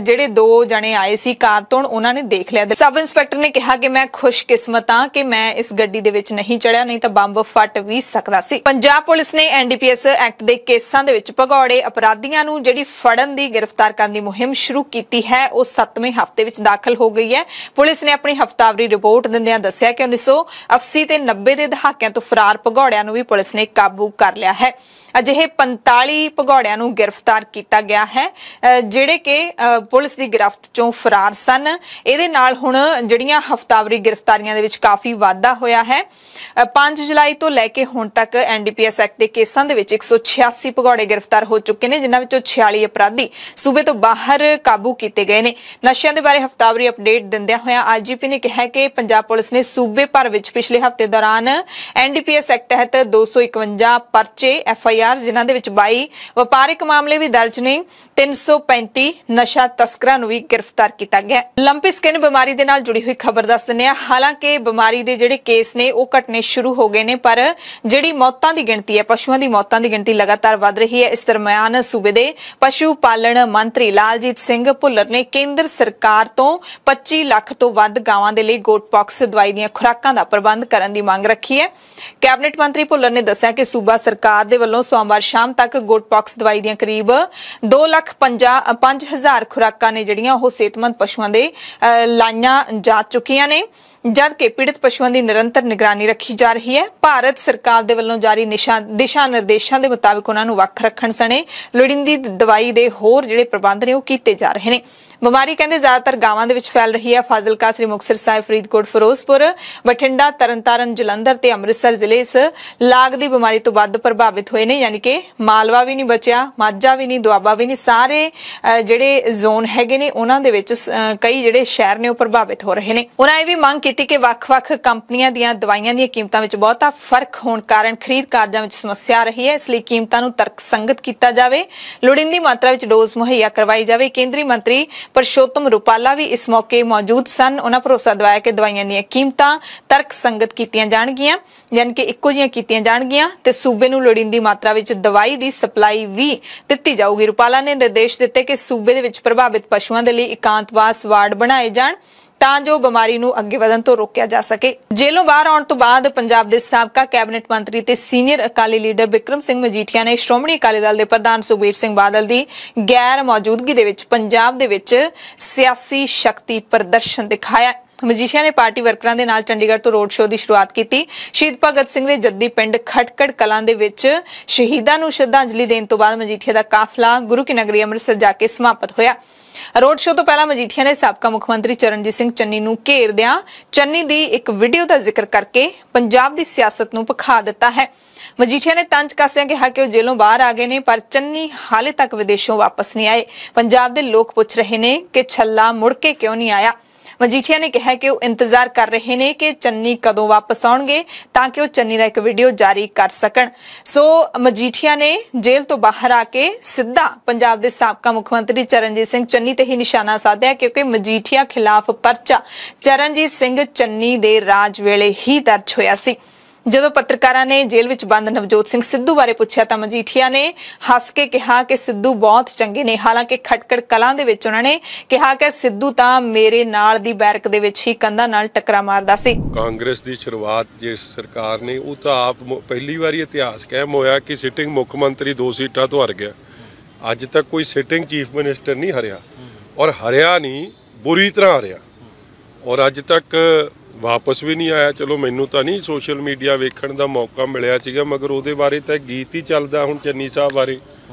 ਜਿਹੜੇ 2 जने आए सी कार ਤੋਂ ਉਹਨਾਂ ਨੇ देख लिया। सब इंस्पैक्टर ने कहा कि मैं खुशकिस्मत हां कि मैं इस ਗੱਡੀ ਦੇ ਵਿੱਚ ਨਹੀਂ ਚੜਿਆ ਨਹੀਂ ਤਾਂ ਬੰਬ ਫਟ ਵੀ ਸਕਦਾ ਸੀ। ਪੰਜਾਬ ਪੁਲਿਸ ਨੇ NDPS ਐਕਟ ਦੇ ਕੇਸਾਂ ਦੇ ਵਿੱਚ ਭਗੌੜੇ ਅਪਰਾਧੀਆਂ ਨੂੰ ਜਿਹੜੀ ਫੜਨ ਦੀ ਗ੍ਰਿਫਤਾਰ ਕਰਨ ਦੀ ਮੁਹਿੰਮ ਸ਼ੁਰੂ ਕੀਤੀ ਹੈ ਉਹ 7ਵੇਂ ਹਫ਼ਤੇ ਵਿੱਚ ਦਾਖਲ ਹੋ ਗਈ ਹੈ। ਪੁਲਿਸ ਨੇ ਆਪਣੀ ਹਫ਼ਤਾਵਾਰੀ ਰਿਪੋਰਟ ਦਿੰਦਿਆਂ ਦੱਸਿਆ ਕਿ 1980 ਤੇ 90 ਦੇ ਦਹਾਕਿਆਂ ਤੋਂ ਫਰਾਰ ਭਗੌੜਿਆਂ ਨੂੰ ਵੀ ਪੁਲਿਸ ਨੇ ਕਾਬੂ ਕਰ ਲਿਆ ਹੈ। ਅਜਿਹੇ 45 ਭਗੌੜਿਆਂ ਨੂੰ ਗ੍ਰਿਫਤਾਰ ਕੀਤਾ ਗਿਆ ਹੈ ਜਿਹੜੇ ਕਿ ਪੁਲਿਸ ਦੀ ਗ੍ਰਿਫਤ ਚੋਂ ਫਰਾਰ ਸਨ। ਇਹਦੇ ਨਾਲ ਹੁਣ ਜਿਹੜੀਆਂ ਹਫ਼ਤਾਵਾਰੀ ਗ੍ਰਿਫਤਾਰੀਆਂ ਦੇ ਵਿੱਚ ਕਾਫੀ ਵਾਧਾ ਹੋਇਆ ਹੈ। 5 ਜੁਲਾਈ ਤੋਂ ਲੈ ਕੇ ਹੁਣ ਤੱਕ NDPS ਐਕਟ ਦੇ ਕੇਸਾਂ ਦੇ ਵਿੱਚ 186 ਭਗੌੜੇ ਗ੍ਰਿਫਤਾਰ ਹੋ ਚੁੱਕੇ ਨੇ ਜਿਨ੍ਹਾਂ ਵਿੱਚੋਂ 46 ਅਪਰਾਧੀ ਸੂਬੇ ਤੋਂ ਬਾਹਰ ਕਾਬੂ ਕੀਤੇ ਗਏ ਨੇ। ਨਸ਼ਿਆਂ ਦੇ ਬਾਰੇ ਹਫ਼ਤਾਵਾਰੀ ਅਪਡੇਟ ਦਿੰਦਿਆਂ ਹੋਇਆ IGP ਨੇ ਕਿਹਾ ਕਿ ਪੰਜਾਬ ਪੁਲਿਸ ਨੇ ਸੂਬੇ ਭਰ ਵਿੱਚ ਪਿਛਲੇ ਹਫ਼ਤੇ ਦੌਰਾਨ NDPS ਐਕਟ ਤਹਿਤ 251 ਪਰਚੇ FIR ਜਿਨ੍ਹਾਂ ਦੇ ਵਿੱਚ 22 ਵਪਾਰਿਕ ਮਾਮਲੇ ਵੀ ਦਰਜ ਨੇ। 335 ਨਸ਼ਾ ਤਸਕਰਾਂ ਨੂੰ ਵੀ ਗ੍ਰਿਫਤਾਰ ਕੀਤਾ ਗਿਆ। ਲੰਪੀ ਸਕਿਨ ਬਿਮਾਰੀ ਦੇ ਨਾਲ ਜੁੜੀ ਹੋਈ ਖਬਰ ਦੱਸ ਦਿੰਦੇ ਹਾਂ। ਹਾਲਾਂਕਿ ਬਿਮਾਰੀ ਦੇ ਜਿਹੜੇ ਕੇਸ ਨੇ ਉਹ ਘਟਨੇ ਸ਼ੁਰੂ ਹੋ ਗਏ ਨੇ, ਪਰ ਜਿਹੜੀ ਮੌਤਾਂ ਦੀ ਗਿਣਤੀ ਹੈ, ਪਸ਼ੂਆਂ ਦੀ ਮੌਤਾਂ ਦੀ ਗਿਣਤੀ ਲਗਾਤਾਰ ਵਧ ਰਹੀ ਹੈ। ਇਸ ਦਰਮਿਆਨ ਸੂਬੇ ਦੇ ਪਸ਼ੂ ਪਾਲਣ ਮੰਤਰੀ ਲਾਲਜੀਤ ਸਿੰਘ ਭੁੱਲਰ ਨੇ ਕੇਂਦਰ ਸਰਕਾਰ ਤੋਂ 25 ਲੱਖ ਤੋਂ ਵੱਧ ਗਾਵਾਂ ਦੇ ਲਈ ਗੋਟਪੌਕਸ ਦਵਾਈ ਦੀਆਂ ਖੁਰਾਕਾਂ ਦਾ ਪ੍ਰਬੰਧ ਕਰਨ ਦੀ ਮੰਗ ਰੱਖੀ ਹੈ। ਕੈਬਨਿਟ ਮੰਤਰੀ ਭੁੱਲਰ ਨੇ ਦੱਸਿਆ ਕਿ ਸੂਬਾ ਸਰਕਾਰ ਦੇ ਵੱਲੋਂ ਸੋਮਵਾਰ ਸ਼ਾਮ ਤੱਕ ਗੋਟਪੌਕਸ ਦਵਾਈ ਦੀਆਂ ਕਰੀਬ 2,05,000 ਖੁਰਾਕਾਂ ਨੇ ਜਿਹੜੀਆਂ ਉਹ ਸਿਹਤਮੰਦ ਪਸ਼ੂਆਂ ਦੇ ਲਾਈਆਂ ਜਾ ਚੁੱਕੀਆਂ ਨੇ, ਜਦਕਿ ਪੀੜਤ ਪਸ਼ੂਆਂ ਦੀ ਨਿਰੰਤਰ ਨਿਗਰਾਨੀ ਰੱਖੀ ਜਾ ਰਹੀ ਹੈ। ਭਾਰਤ ਸਰਕਾਰ ਦੇ ਵੱਲੋਂ ਜਾਰੀ ਦਿਸ਼ਾ ਨਿਰਦੇਸ਼ਾਂ ਦੇ ਮੁਤਾਬਿਕ ਉਹਨਾਂ ਨੂੰ ਵੱਖ ਰੱਖਣ ਸਣੇ ਲੋੜੀਂਦੀ ਦਵਾਈ ਦੇ ਹੋਰ ਜਿਹੜੇ ਪ੍ਰਬੰਧ ਨੇ ਉਹ ਕੀਤੇ ਜਾ ਰਹੇ ਨੇ। ਬਿਮਾਰੀ ਕਹਿੰਦੇ ਜ਼ਿਆਦਾਤਰ ਗਾਵਾਂ ਦੇ ਵਿੱਚ ਫੈਲ ਰਹੀ ਹੈ। ਫਾਜ਼ਿਲਕਾ, ਸ੍ਰੀ ਮੁਕਤਸਰ ਸਾਹਿਬ, ਫਰੀਦਕੋਟ, ਫਿਰੋਜ਼ਪੁਰ, ਬਠਿੰਡਾ, ਤਰਨਤਾਰਨ, ਜਲੰਧਰ ਤੇ ਅੰਮ੍ਰਿਤਸਰ ਜ਼ਿਲ੍ਹੇ ਇਸ ਲਾਗ ਦੀ ਬਿਮਾਰੀ ਤੋਂ ਵੱਧ ਪ੍ਰਭਾਵਿਤ ਹੋਏ ਨੇ, ਯਾਨੀ ਕਿ ਮਾਲਵਾ ਵੀ ਨਹੀਂ ਬਚਿਆ, ਮਾਝਾ ਵੀ ਨਹੀਂ, ਦੁਆਬਾ ਵੀ ਨਹੀਂ, ਸਾਰੇ ਜਿਹੜੇ ਜ਼ੋਨ ਹੈਗੇ ਨੇ ਉਹਨਾਂ ਦੇ ਵਿੱਚ ਕਈ ਜਿਹੜੇ ਸ਼ਹਿਰ ਨੇ ਉਹ ਪ੍ਰਭਾਵਿਤ ਹੋ ਰਹੇ ਨੇ। ਉਹਨਾਂ ਇਹ ਵੀ ਮੰਗ ਕੀਤੀ ਕਿ ਵੱਖ-ਵੱਖ ਕੰਪਨੀਆਂ ਦੀਆਂ ਦਵਾਈਆਂ ਦੀਆਂ ਕੀਮਤਾਂ ਵਿੱਚ ਬਹੁਤਾ ਫਰਕ ਹੋਣ ਕਾਰਨ ਖਰੀਦ ਕਾਰਜਾਂ ਵਿੱਚ ਸਮੱਸਿਆ ਆ ਰਹੀ ਹੈ। ਇਸ ਲਈ ਕੀਮਤਾਂ ਨੂੰ ਤਰਕਸੰਗਤ ਕੀਤਾ ਜਾਵੇ, ਲੋੜੀਂਦੀ ਮਾਤਰਾ ਵਿੱਚ ਡੋਜ਼ ਮੁਹੱਈਆ ਕਰਵਾਈ ਜਾਵੇ। ਕੇਂਦਰੀ ਮੰਤਰੀ परशोत्तम रूपाला भी इस मौके मौजूद सन। उन्होंने भरोसा दिवाया कि दवाइयां दी कीमतां तर्क संगत कीतियां जाणगियां, यानी कि इक्को जिहियां कीतियां जाणगियां ते सूबे नूं लोड़ींदी मात्रा विच दवाई दी सप्लाई भी दित्ती जाऊगी। रूपाला ने निर्देश दित्ते कि सूबे दे विच प्रभावित पशुआं दे लई एकांतवास वार्ड बनाए जाण ਤਾਂ ਜੋ ਬਿਮਾਰੀ ਨੂੰ ਅੱਗੇ ਵਧਣ ਤੋਂ ਰੋਕਿਆ ਜਾ ਸਕੇ। ਜੇਲੋਂ ਬਾਹਰ ਆਉਣ ਤੋਂ ਬਾਅਦ ਪੰਜਾਬ ਦੇ ਸਾਬਕਾ ਕੈਬਨਿਟ ਮੰਤਰੀ ਤੇ ਸੀਨੀਅਰ ਅਕਾਲੀ ਲੀਡਰ ਬਿਕਰਮ ਸਿੰਘ ਮਜੀਠੀਆ ਨੇ ਸ਼੍ਰੋਮਣੀ ਅਕਾਲੀ ਦਲ ਦੇ ਪ੍ਰਧਾਨ ਸੁਖਬੀਰ ਸਿੰਘ ਬਾਦਲ ਦੀ ਗੈਰ ਮੌਜੂਦਗੀ ਦੇ ਵਿੱਚ ਪੰਜਾਬ ਦੇ ਵਿੱਚ ਸਿਆਸੀ ਸ਼ਕਤੀ ਪ੍ਰਦਰਸ਼ਨ ਦਿਖਾਇਆ। ਮਜੀਠੀਆ ਨੇ ਪਾਰਟੀ ਵਰਕਰਾਂ ਦੇ ਨਾਲ ਚੰਡੀਗੜ੍ਹ ਤੋਂ ਰੋਡ ਸ਼ੋਅ ਦੀ ਸ਼ੁਰੂਆਤ ਕੀਤੀ। ਸ਼ਹੀਦ ਭਗਤ ਸਿੰਘ ਦੇ ਜੱਦੀ ਪਿੰਡ ਖਟਕੜ ਕਲਾਂ ਦੇ ਵਿੱਚ ਸ਼ਹੀਦਾਂ ਨੂੰ ਸ਼ਰਧਾਂਜਲੀ ਦੇਣ ਤੋਂ ਬਾਅਦ ਮਜੀਠੀਆ ਦਾ ਕਾਫਲਾ ਗੁਰੂ ਕੀ ਨਗਰੀ ਅੰਮ੍ਰਿਤਸਰ ਜਾ ਕੇ ਸਮਾਪਤ ਹੋਇਆ। ਰੋਡ ਸ਼ੋਅ ਤੋਂ ਪਹਿਲਾਂ ਮਜੀਠੀਆ ਨੇ ਸਾਬਕਾ ਮੁੱਖ ਮੰਤਰੀ ਚਰਨਜੀਤ ਸਿੰਘ ਚੰਨੀ ਨੂੰ ਘੇਰਦਿਆਂ ਚੰਨੀ ਦੀ ਇੱਕ ਵੀਡੀਓ ਦਾ ਜ਼ਿਕਰ ਕਰਕੇ ਪੰਜਾਬ ਦੀ ਸਿਆਸਤ ਨੂੰ ਭਖਾ ਦਿੱਤਾ ਹੈ। ਮਜੀਠੀਆ ਨੇ ਤੰਜ ਕੱਸਦਿਆਂ ਕਿਹਾ ਕਿ ਉਹ ਜੇਲੋਂ ਬਾਹਰ ਆ ਗਏ ਨੇ, ਪਰ ਚੰਨੀ ਹਾਲੇ ਤੱਕ ਵਿਦੇਸ਼ੋਂ ਵਾਪਸ ਨਹੀਂ ਆਏ। ਪੰਜਾਬ ਦੇ ਲੋਕ ਪੁੱਛ ਰਹੇ ਨੇ ਕਿ ਛੱਲਾ ਮੁੜ ਕੇ ਕਿਉਂ ਨਹੀਂ ਆਇਆ। ਮਜੀਠੀਆ ਨੇ ਕਿਹਾ ਕਿ ਉਹ ਇੰਤਜ਼ਾਰ ਕਰ ਰਹੇ ਨੇ ਕਿ ਚੰਨੀ ਕਦੋਂ ਵਾਪਸ ਆਉਣਗੇ ਤਾਂ ਕਿ ਉਹ ਚੰਨੀ ਦਾ ਇੱਕ ਵੀਡੀਓ ਜਾਰੀ ਕਰ ਸਕਣ। ਸੋ ਮਜੀਠੀਆ ਨੇ ਜੇਲ੍ਹ ਤੋਂ ਬਾਹਰ ਆ ਕੇ ਸਿੱਧਾ ਪੰਜਾਬ ਦੇ ਸਾਬਕਾ ਮੁੱਖ ਮੰਤਰੀ ਚਰਨਜੀਤ ਸਿੰਘ ਚੰਨੀ ਤੇ ਹੀ ਨਿਸ਼ਾਨਾ ਸਾਧਿਆ, ਕਿਉਂਕਿ ਮਜੀਠੀਆ ਖਿਲਾਫ ਪਰਚਾ ਚਰਨਜੀਤ ਸਿੰਘ ਚੰਨੀ ਦੇ ਰਾਜ ਵੇਲੇ ਹੀ ਦਰਜ ਹੋਇਆ ਸੀ। ਜਦੋਂ ਪੱਤਰਕਾਰਾਂ ਨੇ ਜੇਲ੍ਹ ਵਿੱਚ ਬੰਦ ਨਵਜੋਤ ਸਿੰਘ ਸਿੱਧੂ ਬਾਰੇ ਪੁੱਛਿਆ ਤਾਂ ਮਜੀਠੀਆ ਨੇ ਹੱਸ ਕੇ ਕਿਹਾ ਕਿ ਸਿੱਧੂ ਬਹੁਤ ਚੰਗੇ ਨੇ। ਹਾਲਾਂਕਿ ਖਟਕੜ ਕਲਾਂ ਦੇ ਵਿੱਚ ਉਹਨਾਂ ਨੇ ਕਿਹਾ ਕਿ ਸਿੱਧੂ ਤਾਂ ਮੇਰੇ ਨਾਲ ਦੀ ਬੈਰਕ ਦੇ ਵਿੱਚ ਹੀ ਕੰਧਾਂ ਨਾਲ ਟੱਕਰਾਂ ਮਾਰਦਾ ਸੀ। ਕਾਂਗਰਸ ਦੀ ਸ਼ੁਰੂਆਤ ਜਿਸ ਸਰਕਾਰ ਨੇ ਉਹ ਤਾਂ ਆਪ ਪਹਿਲੀ ਵਾਰੀ ਇਤਿਹਾਸ ਕਾਇਮ ਹੋਇਆ ਕਿ ਸਿਟਿੰਗ ਮੁੱਖ ਮੰਤਰੀ 2 ਸੀਟਾਂ ਤੋਂ ਹਾਰ ਗਿਆ। ਅੱਜ ਤੱਕ ਕੋਈ ਸਿਟਿੰਗ ਚੀਫ ਮਿਨਿਸਟਰ ਨਹੀਂ ਹਾਰਿਆ, ਔਰ ਹਾਰਿਆ ਨਹੀਂ ਬੁਰੀ ਤਰ੍ਹਾਂ ਹਾਰਿਆ, ਔਰ ਅੱਜ ਤੱਕ ਵਾਪਸ ਵੀ ਨਹੀਂ ਆਇਆ। ਚਲੋ ਮੈਨੂੰ ਤਾਂ ਨਹੀਂ ਸੋਸ਼ਲ ਮੀਡੀਆ ਵੇਖਣ ਦਾ ਮੌਕਾ ਮਿਲਿਆ ਸੀਗਾ, ਮਗਰ ਉਹਦੇ ਬਾਰੇ ਤਾਂ ਗੀਤ ਹੀ ਚੱਲਦਾ ਹੁਣ ਚੰਨੀ ਸਾਹਿਬ ਬਾਰੇ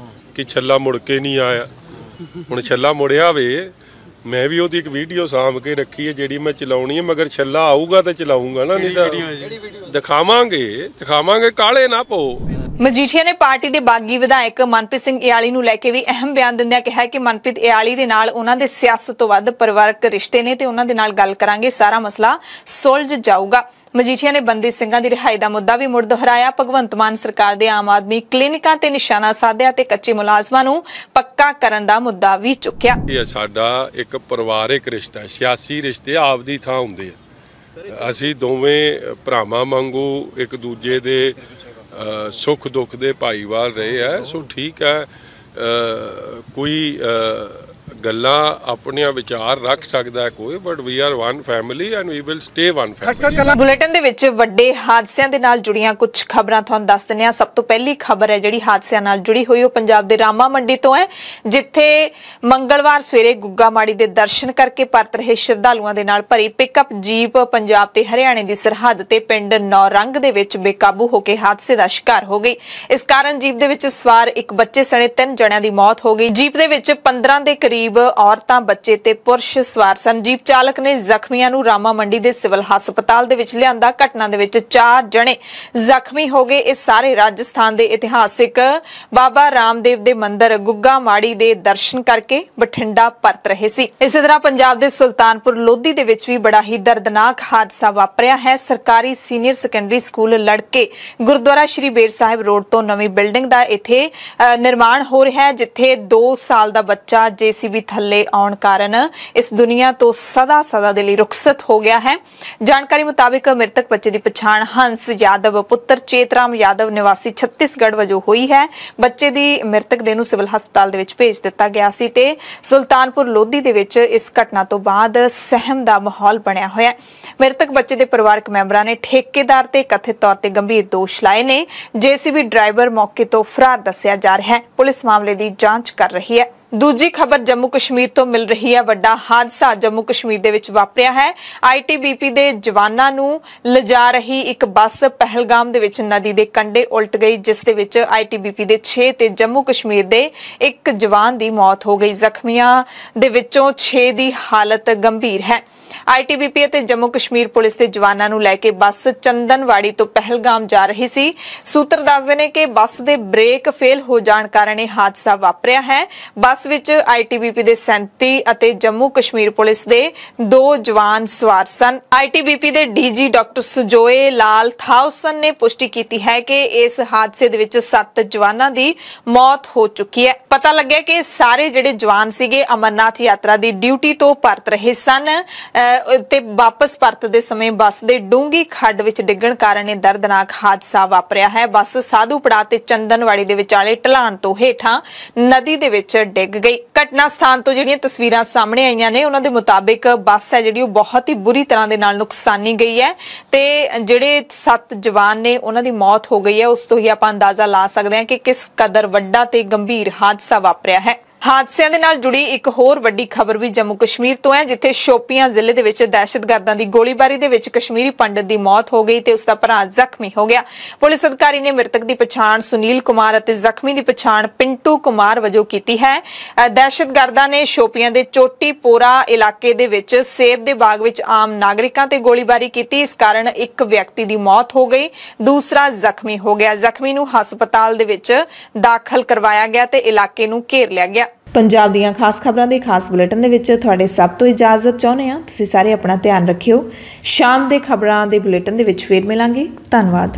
ਕਿ ਛੱਲਾ ਮੁੜ ਕੇ ਨਹੀਂ ਆਇਆ। ਹੁਣ ਛੱਲਾ ਮੁੜਿਆ ਵੇ, ਮੈਂ ਵੀ ਉਹਦੀ ਇੱਕ ਵੀਡੀਓ ਸਾਂਭ ਕੇ ਰੱਖੀ ਹੈ ਜਿਹੜੀ ਮੈਂ ਚਲਾਉਣੀ ਹੈ, ਮਗਰ ਛੱਲਾ ਆਊਗਾ ਤਾਂ ਚਲਾਊਂਗਾ ਨਾ, ਨਹੀਂ ਤਾਂ ਦਿਖਾਵਾਂਗੇ ਕਾਲੇ ਨਾ ਪੋ। ਮਜੀਠੀਆ ਨੇ ਪਾਰਟੀ ਦੇ ਬਾਗੀ ਵਿਧਾਇਕ ਮਨਪ੍ਰੀਤ ਸਿੰਘ ਇਆਲੀ ਨੂੰ ਲੈ ਕੇ ਵੀ ਅਹਿਮ ਬਿਆਨ ਦਿੰਦਿਆਂ ਕਿਹਾ ਕਿ ਮਨਪ੍ਰੀਤ ਇਆਲੀ ਦੇ ਨਾਲ ਉਹਨਾਂ ਦੇ ਸਿਆਸਤ ਤੋਂ ਵੱਧ ਪਰਿਵਾਰਕ ਰਿਸ਼ਤੇ ਨੇ ਤੇ ਉਹਨਾਂ ਦੇ ਨਾਲ ਗੱਲ ਕਰਾਂਗੇ, ਸਾਰਾ ਮਸਲਾ ਸੁਲਝ ਜਾਊਗਾ। ਮਜੀਠੀਆ ਨੇ ਬੰਦੀ ਸਿੰਘਾਂ ਦੀ ਰਿਹਾਈ ਦਾ ਮੁੱਦਾ ਵੀ ਮੁੜ ਦੁਹਰਾਇਆ। ਭਗਵੰਤ ਮਾਨ ਸਰਕਾਰ ਦੇ ਆਮ ਆਦਮੀ ਕਲੀਨਿਕਾਂ ਤੇ ਨਿਸ਼ਾਨਾ ਸਾਧਿਆ ਤੇ ਕੱਚੇ ਮੁਲਾਜ਼ਮਾਂ ਨੂੰ ਪੱਕਾ ਕਰਨ ਦਾ ਮੁੱਦਾ ਵੀ ਚੁੱਕਿਆ। ਇਹ ਸਾਡਾ ਇੱਕ ਪਰਿਵਾਰਕ ਰਿਸ਼ਤਾ ਹੈ, ਸਿਆਸੀ ਰਿਸ਼ਤੇ ਆਪਦੀ ਥਾਂ ਹੁੰਦੇ ਆ। ਅਸੀਂ ਦੋਵੇਂ ਭਰਾਵਾਂ ਵਾਂਗੂ ਇੱਕ ਦੂਜੇ ਦੇ ਸੁੱਖ ਦੁੱਖ ਦੇ ਭਾਈਵਾਲ ਰਹੇ ਆ। ਸੋ ਠੀਕ ਹੈ, ਕੋਈ ਗੱਲਾਂ ਆਪਣੀਆਂ ਵਿਚਾਰ ਰੱਖ ਸਕਦਾ ਕੋਈ, but we are one family and we will stay one family. Bulletin ਦੇ ਵਿੱਚ ਵੱਡੇ ਹਾਦਸਿਆਂ ਦੇ ਨਾਲ ਜੁੜੀਆਂ ਕੁਝ ਖਬਰਾਂ ਤੁਹਾਨੂੰ ਦੱਸ ਦਿੰਦੇ ਹਾਂ। ਸਭ ਤੋਂ ਪਹਿਲੀ ਖਬਰ ਹੈ ਜਿਹੜੀ ਹਾਦਸਿਆਂ ਨਾਲ ਜੁੜੀ ਹੋਈ ਉਹ ਪੰਜਾਬ ਦੇ ਰਾਮਾ ਮੰਡੀ ਤੋਂ ਹੈ, ਜਿੱਥੇ ਮੰਗਲਵਾਰ ਸਵੇਰੇ ਗੁੱਗਾ ਮਾੜੀ ਦੇ ਦਰਸ਼ਨ ਕਰਕੇ ਪਰਤ ਰਹੇ ਸ਼ਰਧਾਲੂਆਂ ਦੇ ਨਾਲ ਭਰੀ ਪਿਕਅਪ ਜੀਪ ਪੰਜਾਬ ਤੇ ਹਰਿਆਣੇ ਦੀ ਸਰਹੱਦ ਤੇ ਪਿੰਡ ਨੌਰੰਗ ਦੇ ਵਿੱਚ ਬੇਕਾਬੂ ਹੋ ਕੇ ਹਾਦਸੇ ਦਾ ਸ਼ਿਕਾਰ ਹੋ ਗਈ। ਇਸ ਕਾਰਨ ਜੀਪ ਦੇ ਵਿੱਚ ਸਵਾਰ ਇੱਕ ਬੱਚੇ ਸਣੇ 3 ਜਣਿਆਂ ਦੀ ਮੌਤ ਹੋ ਗਈ। ਜੀਪ ਦੇ ਵਿੱਚ 15 ਦੇ ਕਰੀਬ ਔਰਤਾਂ, ਬੱਚੇ ਤੇ ਪੁਰਸ਼ ਸਵਾਰ ਸਨ। ਜੀਪ ਚਾਲਕ ਨੇ ਜ਼ਖਮੀਆਂ ਨੂੰ ਰਾਮਾ ਮੰਡੀ ਦੇ ਸਿਵਲ ਹਸਪਤਾਲ ਦੇ ਵਿੱਚ ਲਿਆਂਦਾ। ਘਟਨਾ ਦੇ ਵਿੱਚ 4 ਜਣੇ ਜ਼ਖਮੀ ਹੋ ਗਏ। ਇਹ ਸਾਰੇ ਰਾਜਸਥਾਨ ਦੇ ਇਤਿਹਾਸਿਕ ਬਾਬਾ ਰਾਮਦੇਵ ਦੇ ਮੰਦਿਰ ਗੁੱਗਾ ਮਾੜੀ ਦੇ ਦਰਸ਼ਨ ਕਰਕੇ ਬਠਿੰਡਾ ਪਰਤ ਰਹੇ ਸੀ। ਇਸੇ ਤਰ੍ਹਾਂ ਪੰਜਾਬ ਦੇ ਸੁਲਤਾਨਪੁਰ ਲੋਧੀ ਦੇ ਵਿੱਚ ਵੀ ਬੜਾ ਹੀ ਦਰਦਨਾਕ ਹਾਦਸਾ ਵਾਪਰਿਆ ਹੈ। ਸਰਕਾਰੀ ਸੀਨੀਅਰ ਸੈਕੰਡਰੀ ਸਕੂਲ ਲੜਕੇ ਗੁਰਦੁਆਰਾ ਸ਼੍ਰੀ ਬੇਰ ਸਾਹਿਬ ਰੋਡ ਤੋਂ ਨਵੀਂ ਬਿਲਡਿੰਗ ਦਾ ਇੱਥੇ ਨਿਰਮਾਣ ਹੋ ਰਿਹਾ ਹੈ, ਜਿੱਥੇ 2 ਸਾਲ ਦਾ ਬੱਚਾ JCB भी थल्ले आउण कारण इस दुनिया तो सदा सदा दे लई रुखसत हो गया है। जानकारी मुताबिक मृतक बच्चे की पछाण हंस यादव पुत्र चेतराम यादव निवासी छत्तीसगढ़ वजों हुई है। बच्चे की मृतक देह नूं सिविल हस्पताल दे विच भेज दिता गया सी ते सुल्तानपुर लोधी दे विच इस घटना तो बाद सहम दा माहौल बनिया होया। मृतक बच्चे के परिवारक मैंबरां ने ठेकेदार ते कथित तौर ते गंभीर दोष लाए ने। जेसीबी ड्राइवर मौके तो फरार दस्सिया जा रहा है। पुलिस मामले की जांच कर रही है। दूजी खबर जम्मू कश्मीर तो मिल रही है। वड्डा हादसा जम्मू कश्मीर दे विच वापरिया है। ITBP दे जवानां नूं लिजा रही एक बस पहलगाम दे विच नदी दे कंढे उलट गई, जिस दे विच ITBP दे 6 ते जम्मू कश्मीर दे एक जवान दी मौत हो गई। जख्मियां दे विचों 6 दी हालत गंभीर है। ITBP ते जम्मू कश्मीर पुलिस दे जवानां नूं लैके बस चंदनवाड़ी तो पहलगाम जा रही सी। सूत्र दसदे ने कि बस दे ब्रेक फेल हो जाण कारण यह हादसा वापरिया है। बस विच ITBP दे 37 ਅਤੇ जम्मू कश्मीर पुलिस दे 2 जवान सवार सन। ITBP दे DG डॉक्टर सुजोए लाल थाउसन ने पुष्टि की है कि इस हादसे दे विच 7 जवानां दी मौत हो चुकी है। पता लग्या कि सारे जिहड़े जवान सीगे अमरनाथ यात्रा दी ड्यूटी तो परत रहे सन ते वापस परतदे समय बस दे डूंगी खड्ड विच डिग्गण कारण यह दर्दनाक हादसा वापरिया है। बस साधू पड़ा ते चंदनवाड़ी दे विचाले ढलान तो हेठां नदी दे विच डिग गई। घटना स्थान तो जिहड़ियां तस्वीरां सामने आईयां ने उन्हां दे मुताबिक बस है जिहड़ी बहुत ही बुरी तरह दे नाल नुकसानी गई है ते जिहड़े 7 जवान ने उन्हां दी मौत हो गई है। उस तो ही आपां अंदाजा ला सकदे हां कि किस कदर वड्डा ते गंभीर हादसा वापरिया है। हादसिਆਂ ਦੇ ਨਾਲ जुड़ी एक होर वड्डी खबर भी जम्मू कश्मीर तो है, जिथे शोपियां जिले दे विच दहशतगर्दां दी गोलीबारी दे विच कश्मीरी पंडित दी मौत हो गई ते उसदा भरा जख्मी हो गया। पुलिस अधिकारी ने मृतक दी पछाण सुनील कुमार अते जख्मी दी पछाण पिंटू कुमार वजों कीती है। दहशतगर्दां ने शोपियां दे चोटीपोरा इलाके दे विच सेब दे बाग विच आम नागरिकां ते गोलीबारी कीती। इस कारण एक व्यक्ति दी मौत हो गई, दूसरा जख्मी हो गया। जख्मी नूं हस्पताल दे विच दाखल करवाया गया ते इलाके नूं घेर लिया गया। पंजाब दीयां खास खबरां दे खास बुलेटिन दे विच तुहाडे सब तो इजाजत चाहुंदे हां। तुसीं सारे अपना ध्यान रखियो। शाम दे खबरां दे बुलेटिन दे विच फेर मिलांगे। धन्नवाद।